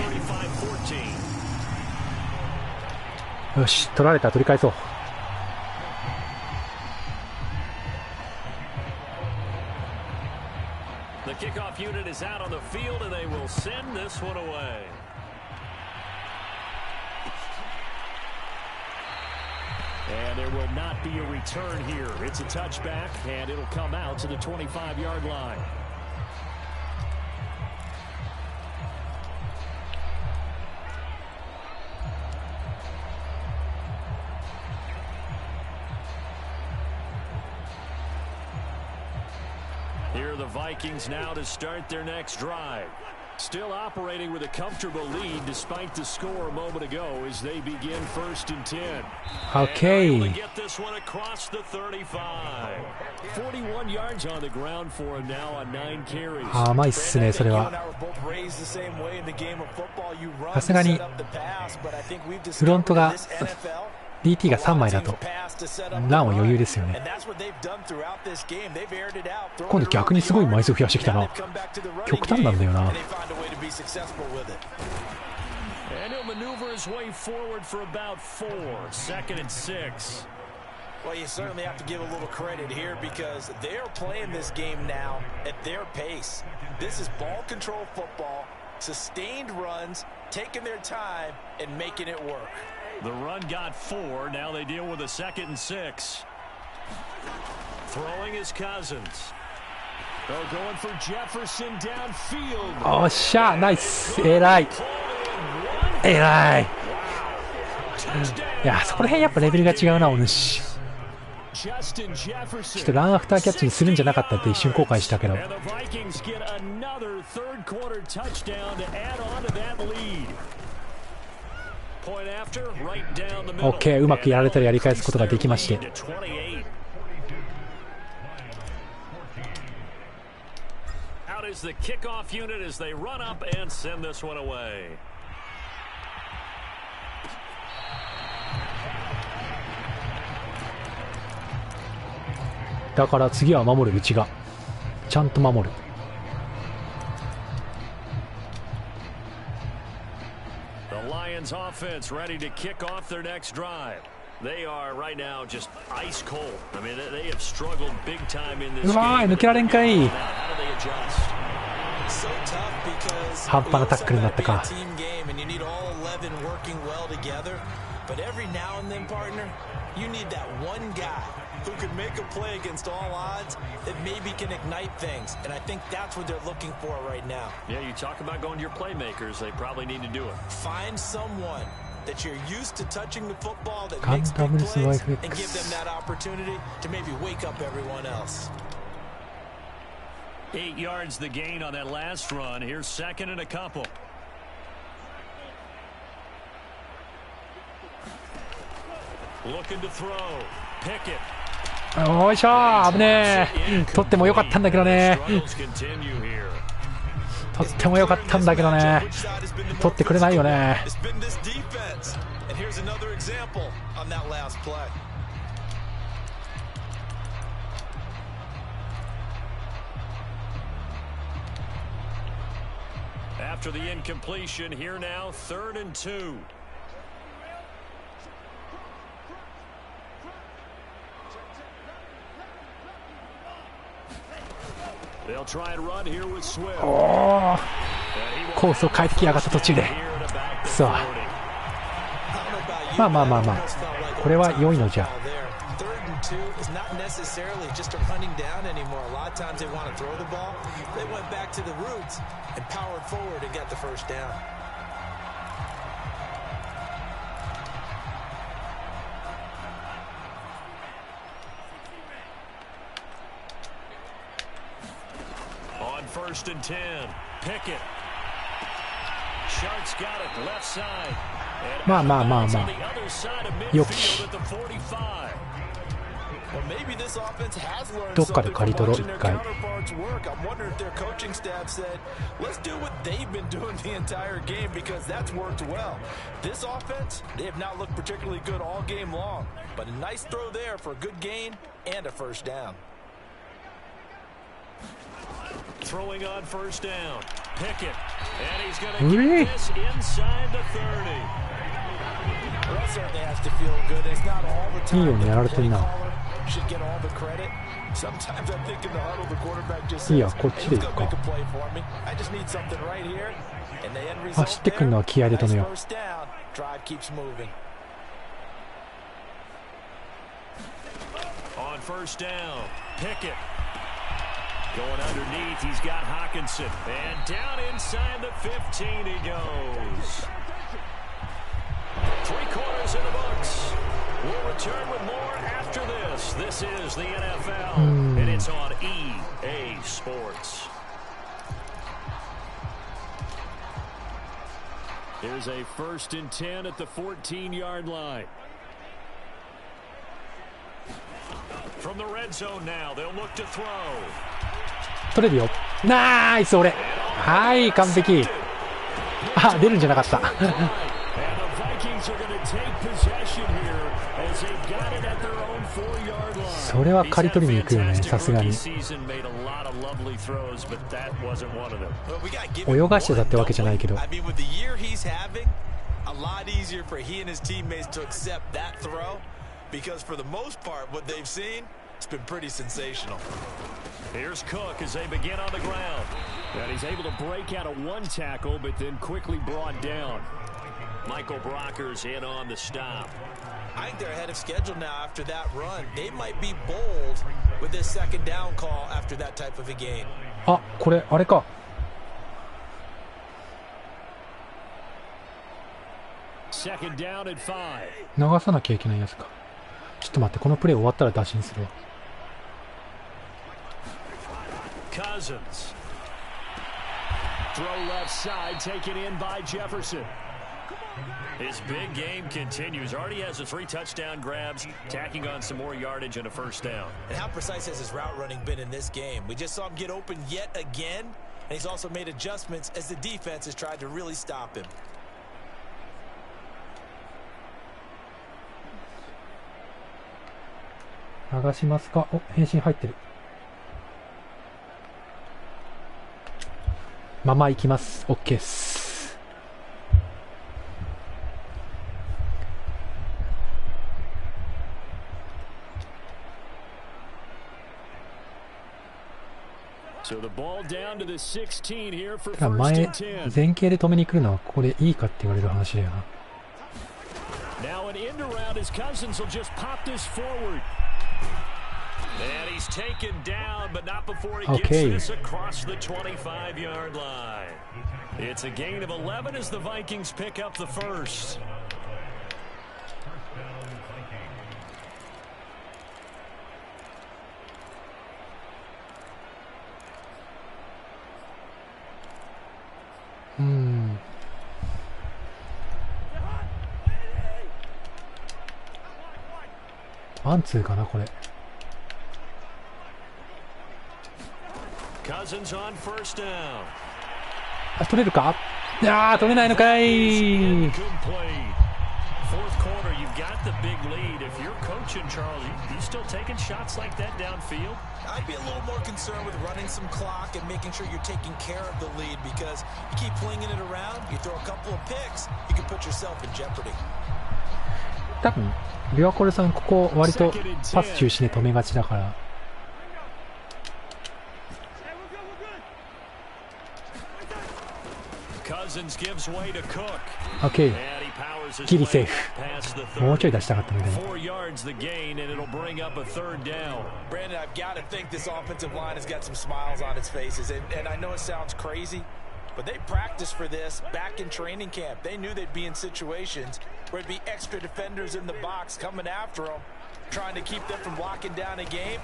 Speaker 1: よし、取られたら取り返そう。
Speaker 2: The kickoff unit is out on the field and they will send this one away. And there will not be a return here. It's a touchback, and it'll come out to the 25-yard line. Here are the Vikings now to start their next drive. Still operating with a comfortable lead despite the score a moment ago as they begin 1st and 10.
Speaker 1: Okay.
Speaker 2: Get this one across the 35. 41 yards on the ground for him now on 9 carries.
Speaker 1: 甘いっすね、それは。さすがにフロントが DT が3枚だとランは余裕ですよね。今度逆にすごい枚数増やしてきたな。極端なんだよな。
Speaker 2: And he'll maneuver his way forward for about 4. 2nd and 6.
Speaker 3: Well, you certainly have to give a little credit here because they're playing this game now at their pace. This is ball control football, sustained runs, taking their time and making it work.
Speaker 2: The run got 4. Now they deal with a 2nd and 6. Throwing his Cousins. They're going for Jefferson downfield.
Speaker 1: おっしゃ、ナイス。偉い。偉い。いや、そこら辺やっぱレベルが違うな、お主。ちょっとランアフターキャッチにするんじゃなかったって一瞬後悔したけど。OK、うまくやられたらやり返すことができまして。
Speaker 2: Is the kickoff unit as they run up and send this one away.
Speaker 1: だから次は守る、うちがちゃんと守る。
Speaker 2: The Lions offense ready to kick off their next drive. They are right now just ice cold. I mean, they have struggled big time in this game.
Speaker 1: うわー、抜けられんかい。
Speaker 2: How do they adjust?
Speaker 3: So tough because
Speaker 1: 半端なタックルになったか。
Speaker 3: team game and you need all 11 working well together. But every now and then, partner, you need that one guy who could make a play against all odds that maybe can ignite things. And I think that's what they're looking for right now.
Speaker 2: Yeah, you talk about going to your playmakers. They probably need to do it.
Speaker 3: Find someone that you're used to touching the football that makes big plays and give them that opportunity to maybe wake up everyone else.
Speaker 2: 8 yards the gain on that last run. Here's 2nd and a couple. Looking to throw. Pickett.
Speaker 1: おいしょー、危ねえ。取ってもよかったんだけどね。取ってもよかったんだけどね。取ってくれないよね。
Speaker 2: After the incompletion, here now, 3rd and 2. They'll try and run here with Swift.
Speaker 1: おー、コースを変えてきやがった途中で。くそ。まあまあまあまあ、これは良いのじゃ。
Speaker 3: Is not necessarily just a running down anymore. A lot of times they want to throw the ball. They went back to the roots and powered forward and got the first down.
Speaker 2: On 1st and 10, Pickett. Sharks got it left side.
Speaker 1: まあまあまあまあ、良き。どっかで刈り取ろう、一回。
Speaker 2: Throwing on 1st down. Pickett. And he's going to get this inside the 30.
Speaker 3: Well, that certainly has to feel good. It's not all the time.
Speaker 1: いいようにやられてるな。
Speaker 3: Should get all the credit. Sometimes I think in the huddle the quarterback just
Speaker 1: いいや、
Speaker 3: says,
Speaker 1: こっちでい
Speaker 3: "Hey,
Speaker 1: く
Speaker 3: go
Speaker 1: か。
Speaker 3: make a play for me. I just need something right here." And the end result
Speaker 1: 走ってくるのは気合で止めよう。
Speaker 3: there. Nice first down. Drive keeps moving.
Speaker 2: On 1st down, Pickett. Going underneath, he's got Hawkinson. And down inside the 15 he goes. 3 quarters in the books. We'll return with more after this. This is the NFL, and it's on EA Sports. Here's a 1st and 10 at the 14-yard line. From the red zone now, they'll look to throw.
Speaker 1: 取れるよ。ナイス俺。はい、完璧。あ、出るんじゃなかった。それは刈り取りに行くよね、さすがに。泳がしてたってわけじゃないけど。
Speaker 3: Because for the most part, what they've seen, it's been pretty sensational.
Speaker 2: Here's Cook as they begin on the ground. And he's able to break out of one tackle, but then quickly brought down. Michael Brocker's in on the stop.
Speaker 3: I think they're ahead of schedule now after that run. They might be bold with this 2nd down call after that type of a game.
Speaker 1: あ、これ、あれか。
Speaker 2: Second down and 5.
Speaker 1: 流さなきゃいけないやつか。ちょっと待って、このプレー終わったら打診するわ。
Speaker 2: Cousins. Throw left side, taken in by Jefferson. His big game continues. Already has the 3 touchdown grabs, tacking on some more yardage and a 1st down.
Speaker 3: And how precise has his route running been in this game? We just saw him get open yet again, and he's also made adjustments as the defense has tried to really stop him.
Speaker 1: 流しますか。お、返信入ってる。まま行きます。OK です。だ前、前傾で止めに来るのはここでいいかって言われる話だよな。
Speaker 2: Now an end around as Cousins will just pop this forward. And he's taken down, but not before he gets this across the 25-yard line. It's a gain of 11 as the Vikings pick up the 1st.
Speaker 1: One-two かなこれ。
Speaker 2: Cousins on 1st down.
Speaker 1: あ、取れるか？いやー、取れないのかい。
Speaker 2: 4th quarter, you've got the big lead. If you're coaching Charles, you still taking shots like that downfield?
Speaker 3: I'd be a little more concerned with running some clock and making sure you're taking care of the lead because you keep flinging it around, you throw a couple of picks, you can put yourself in jeopardy.
Speaker 1: 多分ビワコルさんここ割とパス中心で止めがちだから。OK ギリセーフ。もうちょい出したかったみたいな。
Speaker 3: Brandon, I've got to think this offensive line has got some smiles on its faces, and I know it sounds crazy, but they practiced for this back in training camp. They knew they'd be in situations where it'd be extra defenders in the box coming after them, trying to keep them from locking down a game.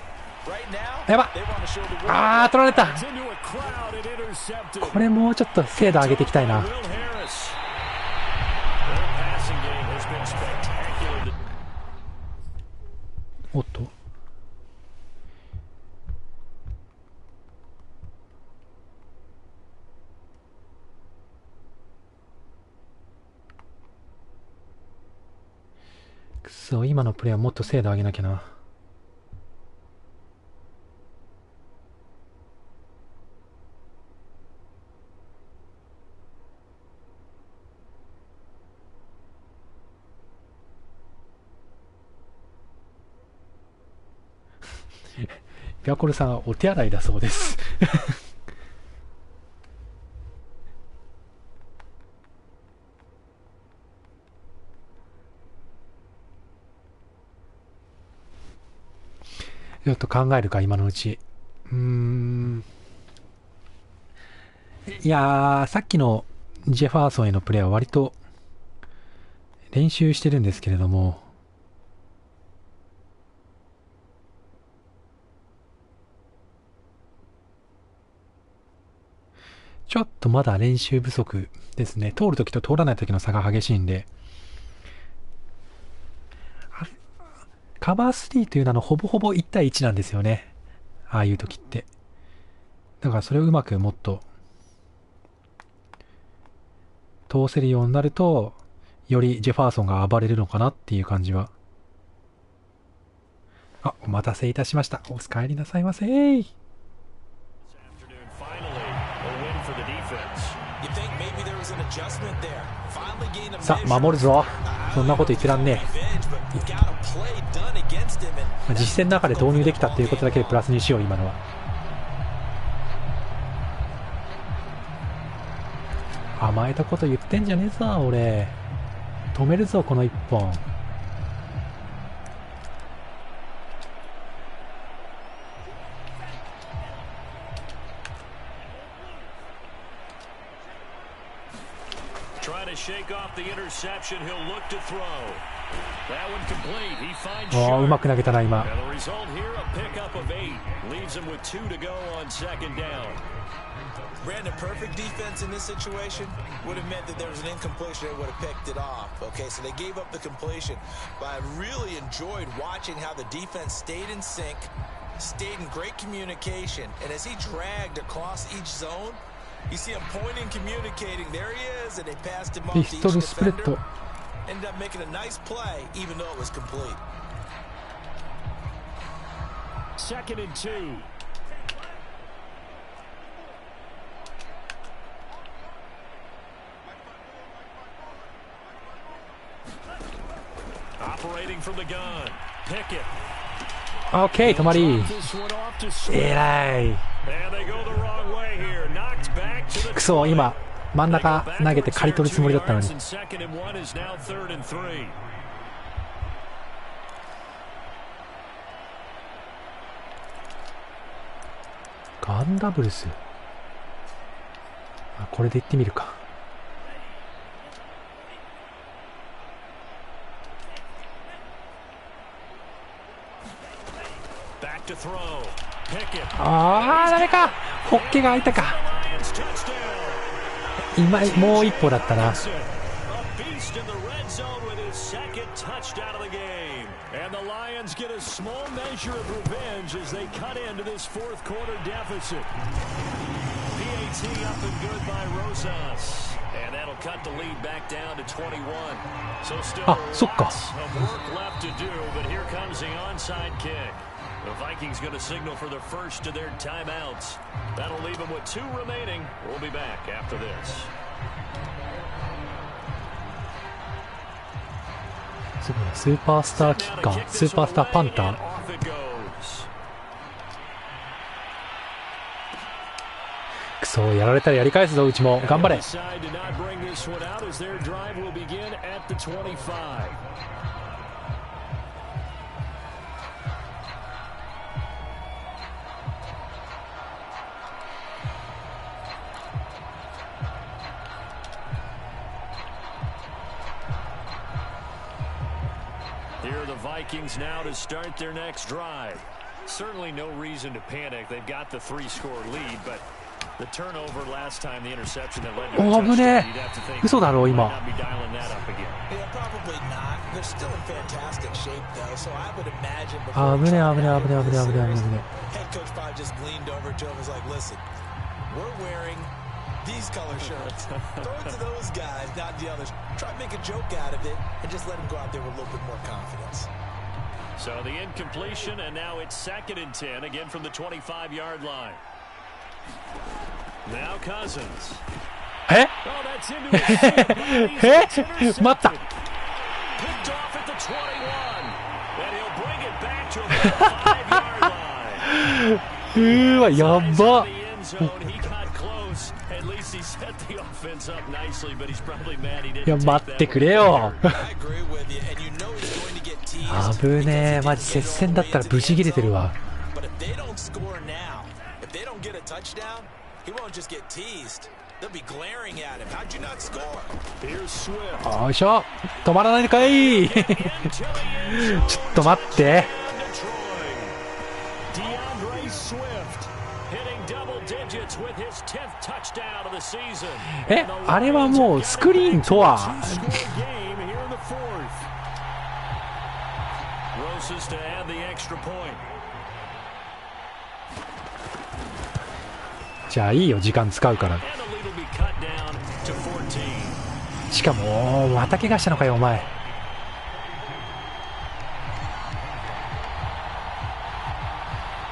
Speaker 3: Right now,
Speaker 1: やばっ。あー、取られた。これもうちょっと精度上げていきたいな。おっと。くそ、今のプレーはもっと精度上げなきゃな。ビアコルさんはお手洗いだそうですちょっと考えるか今のうち。いやー、さっきのジェファーソンへのプレーは割と練習してるんですけれども、ちょっとまだ練習不足ですね。通るときと通らないときの差が激しいんで。カバー3というのはほぼほぼ1対1なんですよね。ああいうときって。だからそれをうまくもっと通せるようになると、よりジェファーソンが暴れるのかなっていう感じは。あ、お待たせいたしました。お帰りなさいませ。さあ、守るぞ。そんなこと言ってらんねえ。実戦の中で導入できたっていうことだけでプラスにしよう、今のは。甘えたこと言ってんじゃねえぞ、俺。止めるぞ、この一本。ああ、うまく投げたな、今。
Speaker 3: Brandon, perfect defense in this situation would have meant that there was an incompletion that would have picked it off. Okay, so they gave up the completion. But I really enjoyed watching how the defense stayed in sync, stayed in great communication, and as he dragged across each zone, you see him pointing, communicating. There he is, and they passed him off to each defender. Ended up making a nice play, even though it was complete.
Speaker 2: 2nd and 2. Operating from the gun. Pickett.
Speaker 1: OK、止まり。えらい。くそ、今、真ん中投げて刈り取るつもりだったのに。ガンダブルス。これで行ってみるか。ああ、ダメか。ホッケが開いたか。今もう一歩だったな。あ、そっか。
Speaker 2: The Vikings going to signal for the first of their timeouts. That'll leave them with 2 remaining. We'll be back after this.
Speaker 1: すごい、スーパースターキッカー、スーパースターパンター。くそ、やられたらやり返すぞ、うちも。頑張れ。
Speaker 2: Vikings now to start their next drive. Certainly no reason to panic. They've got the 3-score lead, but the turnover last time, the interception that led to a touchdown, you'd have to think they might not be dialing that up again.
Speaker 3: Yeah, probably not. They're still in fantastic shape, though, so I would imagine head coach probably just leaned over to him and was like, listen, we're wearing these color shirts. Throw it to those guys, not the others. Try to make a joke out of it and just let them go out there with a little bit more confidence.
Speaker 2: So the incompletion, and now it's 2nd and 10, again from the 25-yard line. Now Cousins.
Speaker 1: Eh?
Speaker 2: Oh, that's into his
Speaker 1: Mata.
Speaker 2: Picked off at the 21. And he'll bring it back to the 5-yard line.
Speaker 1: うわ、やば。いや、待ってくれよ。危ねえ、マジ接戦だったらブチ切れてるわ。よいしょ、止まらないのかい。ちょっと待って。え、あれはもうスクリーンとはじゃあいいよ、時間使うから。しかもまた怪我したのかよお前。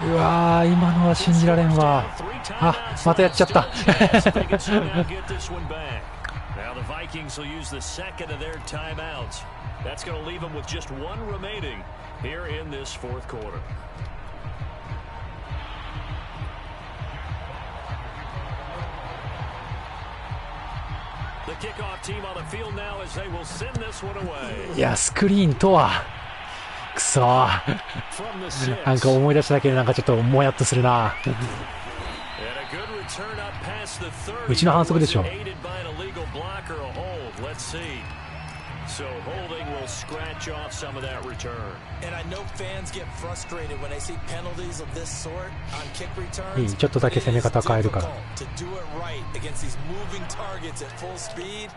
Speaker 1: うわー、今のは信じられんわ。あ、またやっちゃった。いや、スクリーンとはくそー。なんか思い出しただけでなんかちょっともやっとするな。うちの反則でしょ。
Speaker 2: So holding will scratch off some of that return.
Speaker 3: And I know fans get frustrated when they see penalties of this sort on kick returns.
Speaker 1: いい、ちょっとだけ攻め方変えるから。
Speaker 3: To do it right against these moving targets at full speed,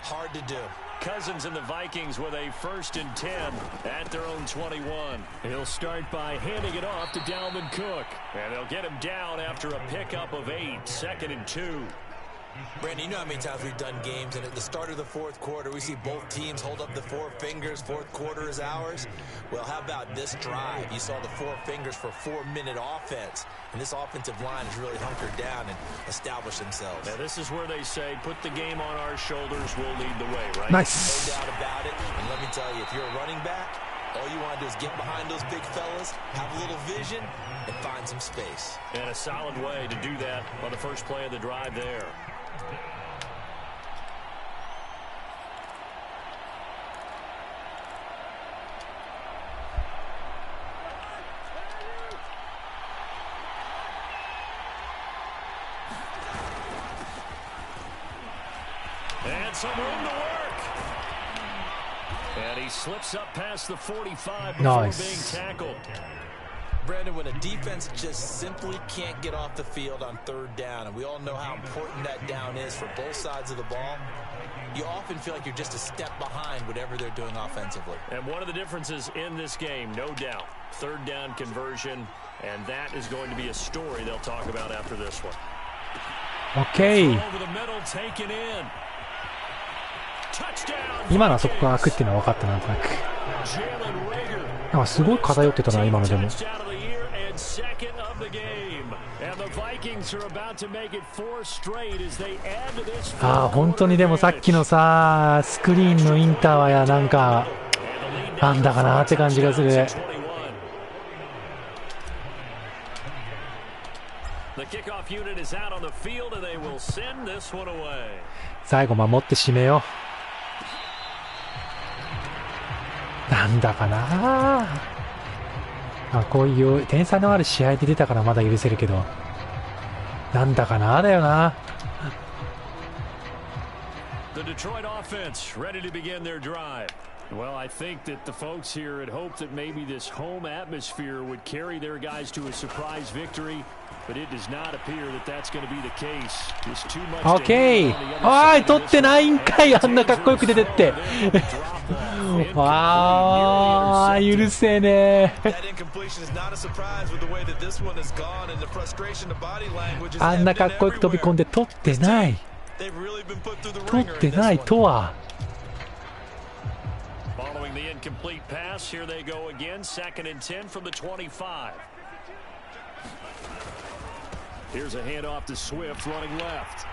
Speaker 3: hard to do.
Speaker 2: Cousins and the Vikings with a 1st and 10 at their own 21. He'll start by handing it off to Dalvin Cook. And they'll get him down after a pickup of 8, 2nd and 2.
Speaker 3: Brandon, you know how many times we've done games, and at the start of the fourth quarter, we see both teams hold up the 4 fingers, fourth quarter is ours. Well, how about this drive? You saw the 4 fingers for 4-minute offense, and this offensive line has really hunkered down and established themselves.
Speaker 2: Now, this is where they say, put the game on our shoulders, we'll lead the way, right?
Speaker 1: Nice.
Speaker 3: No doubt about it, and let me tell you, if you're a running back, all you want to do is get behind those big fellas, have a little vision, and find some space.
Speaker 2: And a solid way to do that on the first play of the drive there. And some room to work. And he slips up past the 45 before being tackled.
Speaker 3: Brandon, when a defense just simply can't get off the field on 3rd down, and we all know how important that down is for both sides of the ball, you often feel like you're just a step behind whatever they're doing offensively.
Speaker 2: And one of the differences in this game, no doubt, 3rd down conversion, and that is going to be a story they'll talk about after this one.
Speaker 1: Okay.
Speaker 2: Over the middle, taken in.
Speaker 1: 今のはそこが開くっていうのは分かった、なんとなく。なんかすごい偏ってたな、今のでも。ああ、本当にでもさっきのさ、スクリーンのインターはや、なんか、なんだかなって感じがする。最後守って締めよう。なんだかなあ、こういう点差のある試合で出たからまだ許せるけど、なんだかなだよな。
Speaker 2: The Detroit offense ready to begin their drive. Well, I think that the folks here had hoped that maybe this home atmosphere would carry their guys to a surprise victory, but it does not appear that that's going to be the case. Just too much.
Speaker 1: Okay. おい、取ってないんかい、あんなかっこよく出てって。ああ、許せねえ。あんなかっこよく飛び込んで取ってない。取ってないとは。
Speaker 2: Following the incomplete pass, here they go again, 2nd and 10 from the 25. Here's a handoff to Swift running left.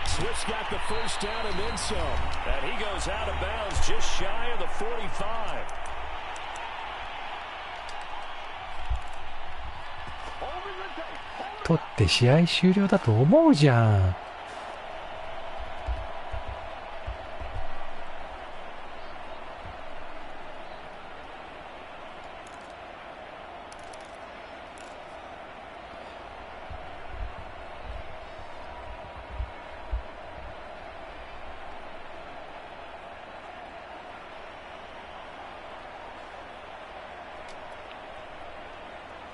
Speaker 2: Swift's got the 1st down and then some. And he goes out of bounds just shy of the 45.
Speaker 1: 取って試合終了だと思うじゃん。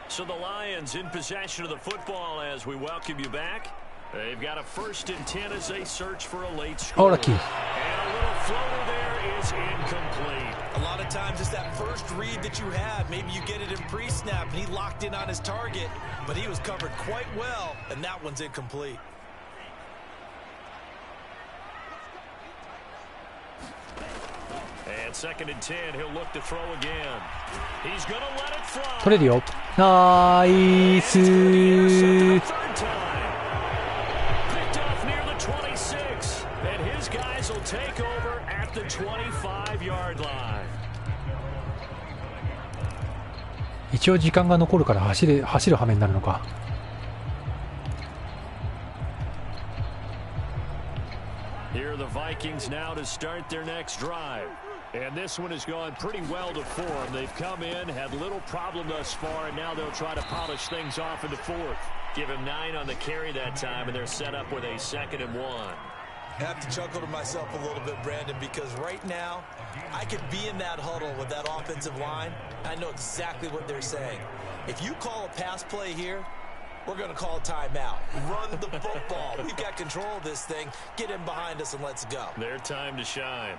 Speaker 2: So the Lions in possession of the football as we welcome you back. They've got a 1st and 10 as they search for a late
Speaker 1: Oh,
Speaker 2: score.
Speaker 1: lucky.
Speaker 2: And a little floater there is incomplete.
Speaker 3: A lot of times it's that first read that you have. Maybe you get it in pre-snap and he locked in on his target, but he was covered quite well, and that one's incomplete.
Speaker 2: And 2nd and 10, he'll look to throw again. He's going to let it fly.
Speaker 1: 取れるよ。ナイス
Speaker 2: Third time. Picked off near the 26, and his guys will take over at the 25-yard line.
Speaker 1: 一応時間が残るから走る羽目になるのか。
Speaker 2: Here are the Vikings now to start their next drive. And this one has gone pretty well to form. They've come in, had little problem thus far, and now they'll try to polish things off in the 4th. Give him 9 on the carry that time, and they're set up with a 2nd and 1.
Speaker 3: I have to chuckle to myself a little bit, Brandon, because right now I could be in that huddle with that offensive line. I know exactly what they're saying. If you call a pass play here, we're going to call a timeout. Run the football. We've got control of this thing. Get in behind us and let's go.
Speaker 2: Their time to shine.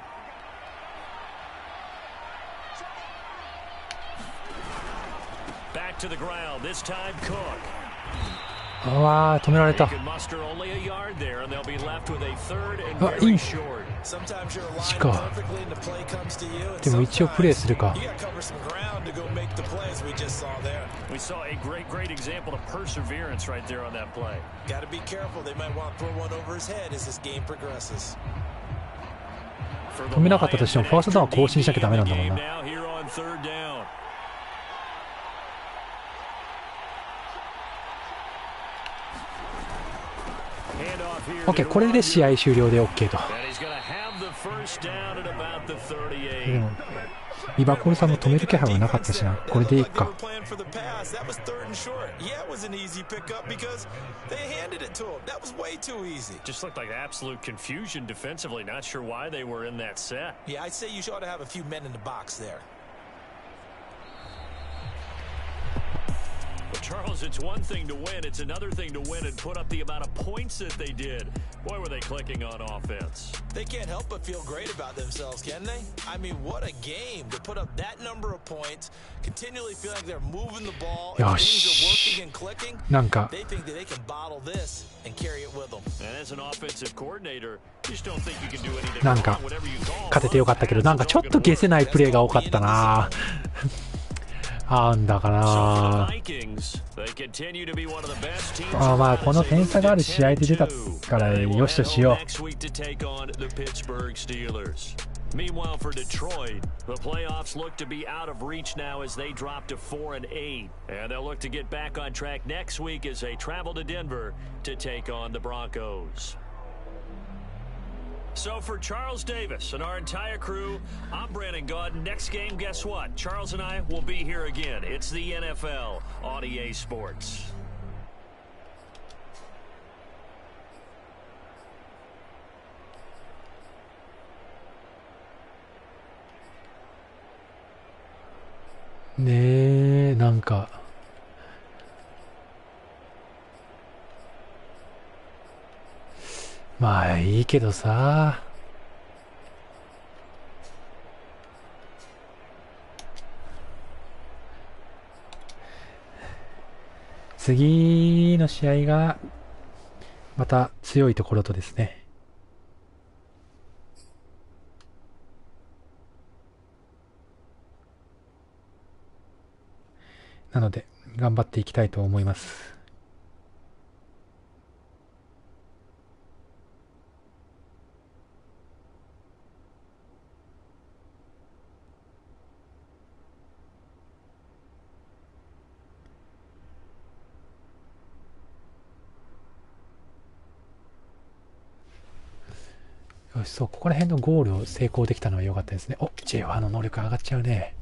Speaker 2: Back to the ground. This time Cook.
Speaker 1: わあ、止められ
Speaker 2: They
Speaker 1: た。
Speaker 2: can muster only a yard there, and they'll be left with a 3rd and
Speaker 1: あ、い
Speaker 2: very
Speaker 1: い。
Speaker 2: short.
Speaker 3: Sometimes you're aligned
Speaker 1: しか。
Speaker 3: perfectly and the play comes to you. And
Speaker 1: でも一応プレイするか。
Speaker 3: you got to cover some ground to go make the plays we just saw there.
Speaker 2: We saw a great example of perseverance right there on that play.
Speaker 3: Got to be careful. They might want to throw one over his head as this game progresses.
Speaker 1: 止めなかったとしてもファーストダウンは更新しなきゃダメなんだもんな。
Speaker 2: Now here on 3rd down.
Speaker 1: OK、これで試合終了で OK と。
Speaker 2: And he's going to have the first down at about the 38.
Speaker 1: でもリバコールさんも止める気配はなかったしな。これでいいか。
Speaker 3: That was 3rd and short. Yeah, it was an easy pickup because they handed it to him. That was way too easy.
Speaker 2: Just looked like absolute confusion defensively. Not sure why they were in that set.
Speaker 3: Yeah, I'd say you ought to have a few men in the box there.
Speaker 2: But Charles, it's one thing to win. It's another thing to win and put up the amount of points that they did. Boy, were they clicking on offense.
Speaker 3: They can't help but feel great about themselves, can they? I mean, what a game to put up that number of points, continually feel like they're moving the ball, and things are working and clicking.
Speaker 1: なんか
Speaker 3: They think that they can bottle this and carry it with them.
Speaker 2: And as an offensive coordinator, you just don't think you can do anything
Speaker 1: なんか
Speaker 2: wrong, whatever you call.
Speaker 1: 勝ててよかったけど、なんかちょっと消せないプレーが多かったな。なんだかな。あ、まあこの点差がある試合で出たからよしとしよう。
Speaker 2: Meanwhile, for Detroit, the playoffs look to be out of reach now as they drop to 4-8, and they'll look to get back on track next week as they travel to Denver to take on the Broncos. So for Charles Davis and our entire crew, I'm Brandon Gaudin. Next game, guess what? Charles and I will be here again. It's the NFL on EA Sports.
Speaker 1: ねえ、なんかまあいいけどさ。次の試合がまた強いところとですね。なので頑張っていきたいと思います。よし、そう、ここら辺のゴールを成功できたのは良かったですね。お、J1 の能力上がっちゃうね。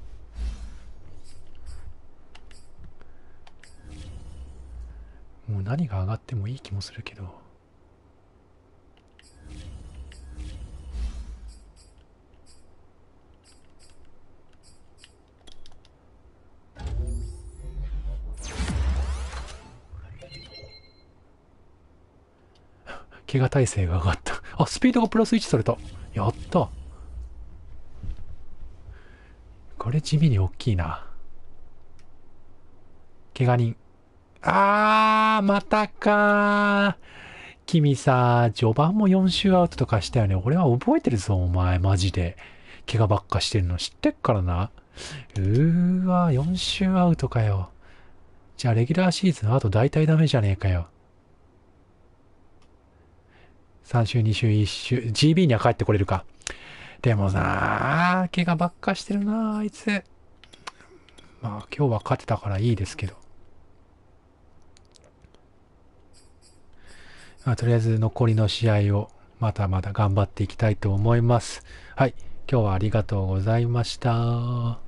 Speaker 1: もう何が上がってもいい気もするけど。怪我耐性が上がった。あ、スピードがプラス1された。やった。これ地味に大きいな。怪我人。またかー。君さ、序盤も4周アウトとかしたよね。俺は覚えてるぞ、お前、マジで。怪我ばっかしてるの知ってっからな。4周アウトかよ。じゃあ、レギュラーシーズンあと大体ダメじゃねえかよ。3週、2週、1週。GB には帰ってこれるか。でもな怪我ばっかしてるなあいつ。まあ、今日は勝てたからいいですけど。とりあえず残りの試合をまだまだ頑張っていきたいと思います。はい。今日はありがとうございました。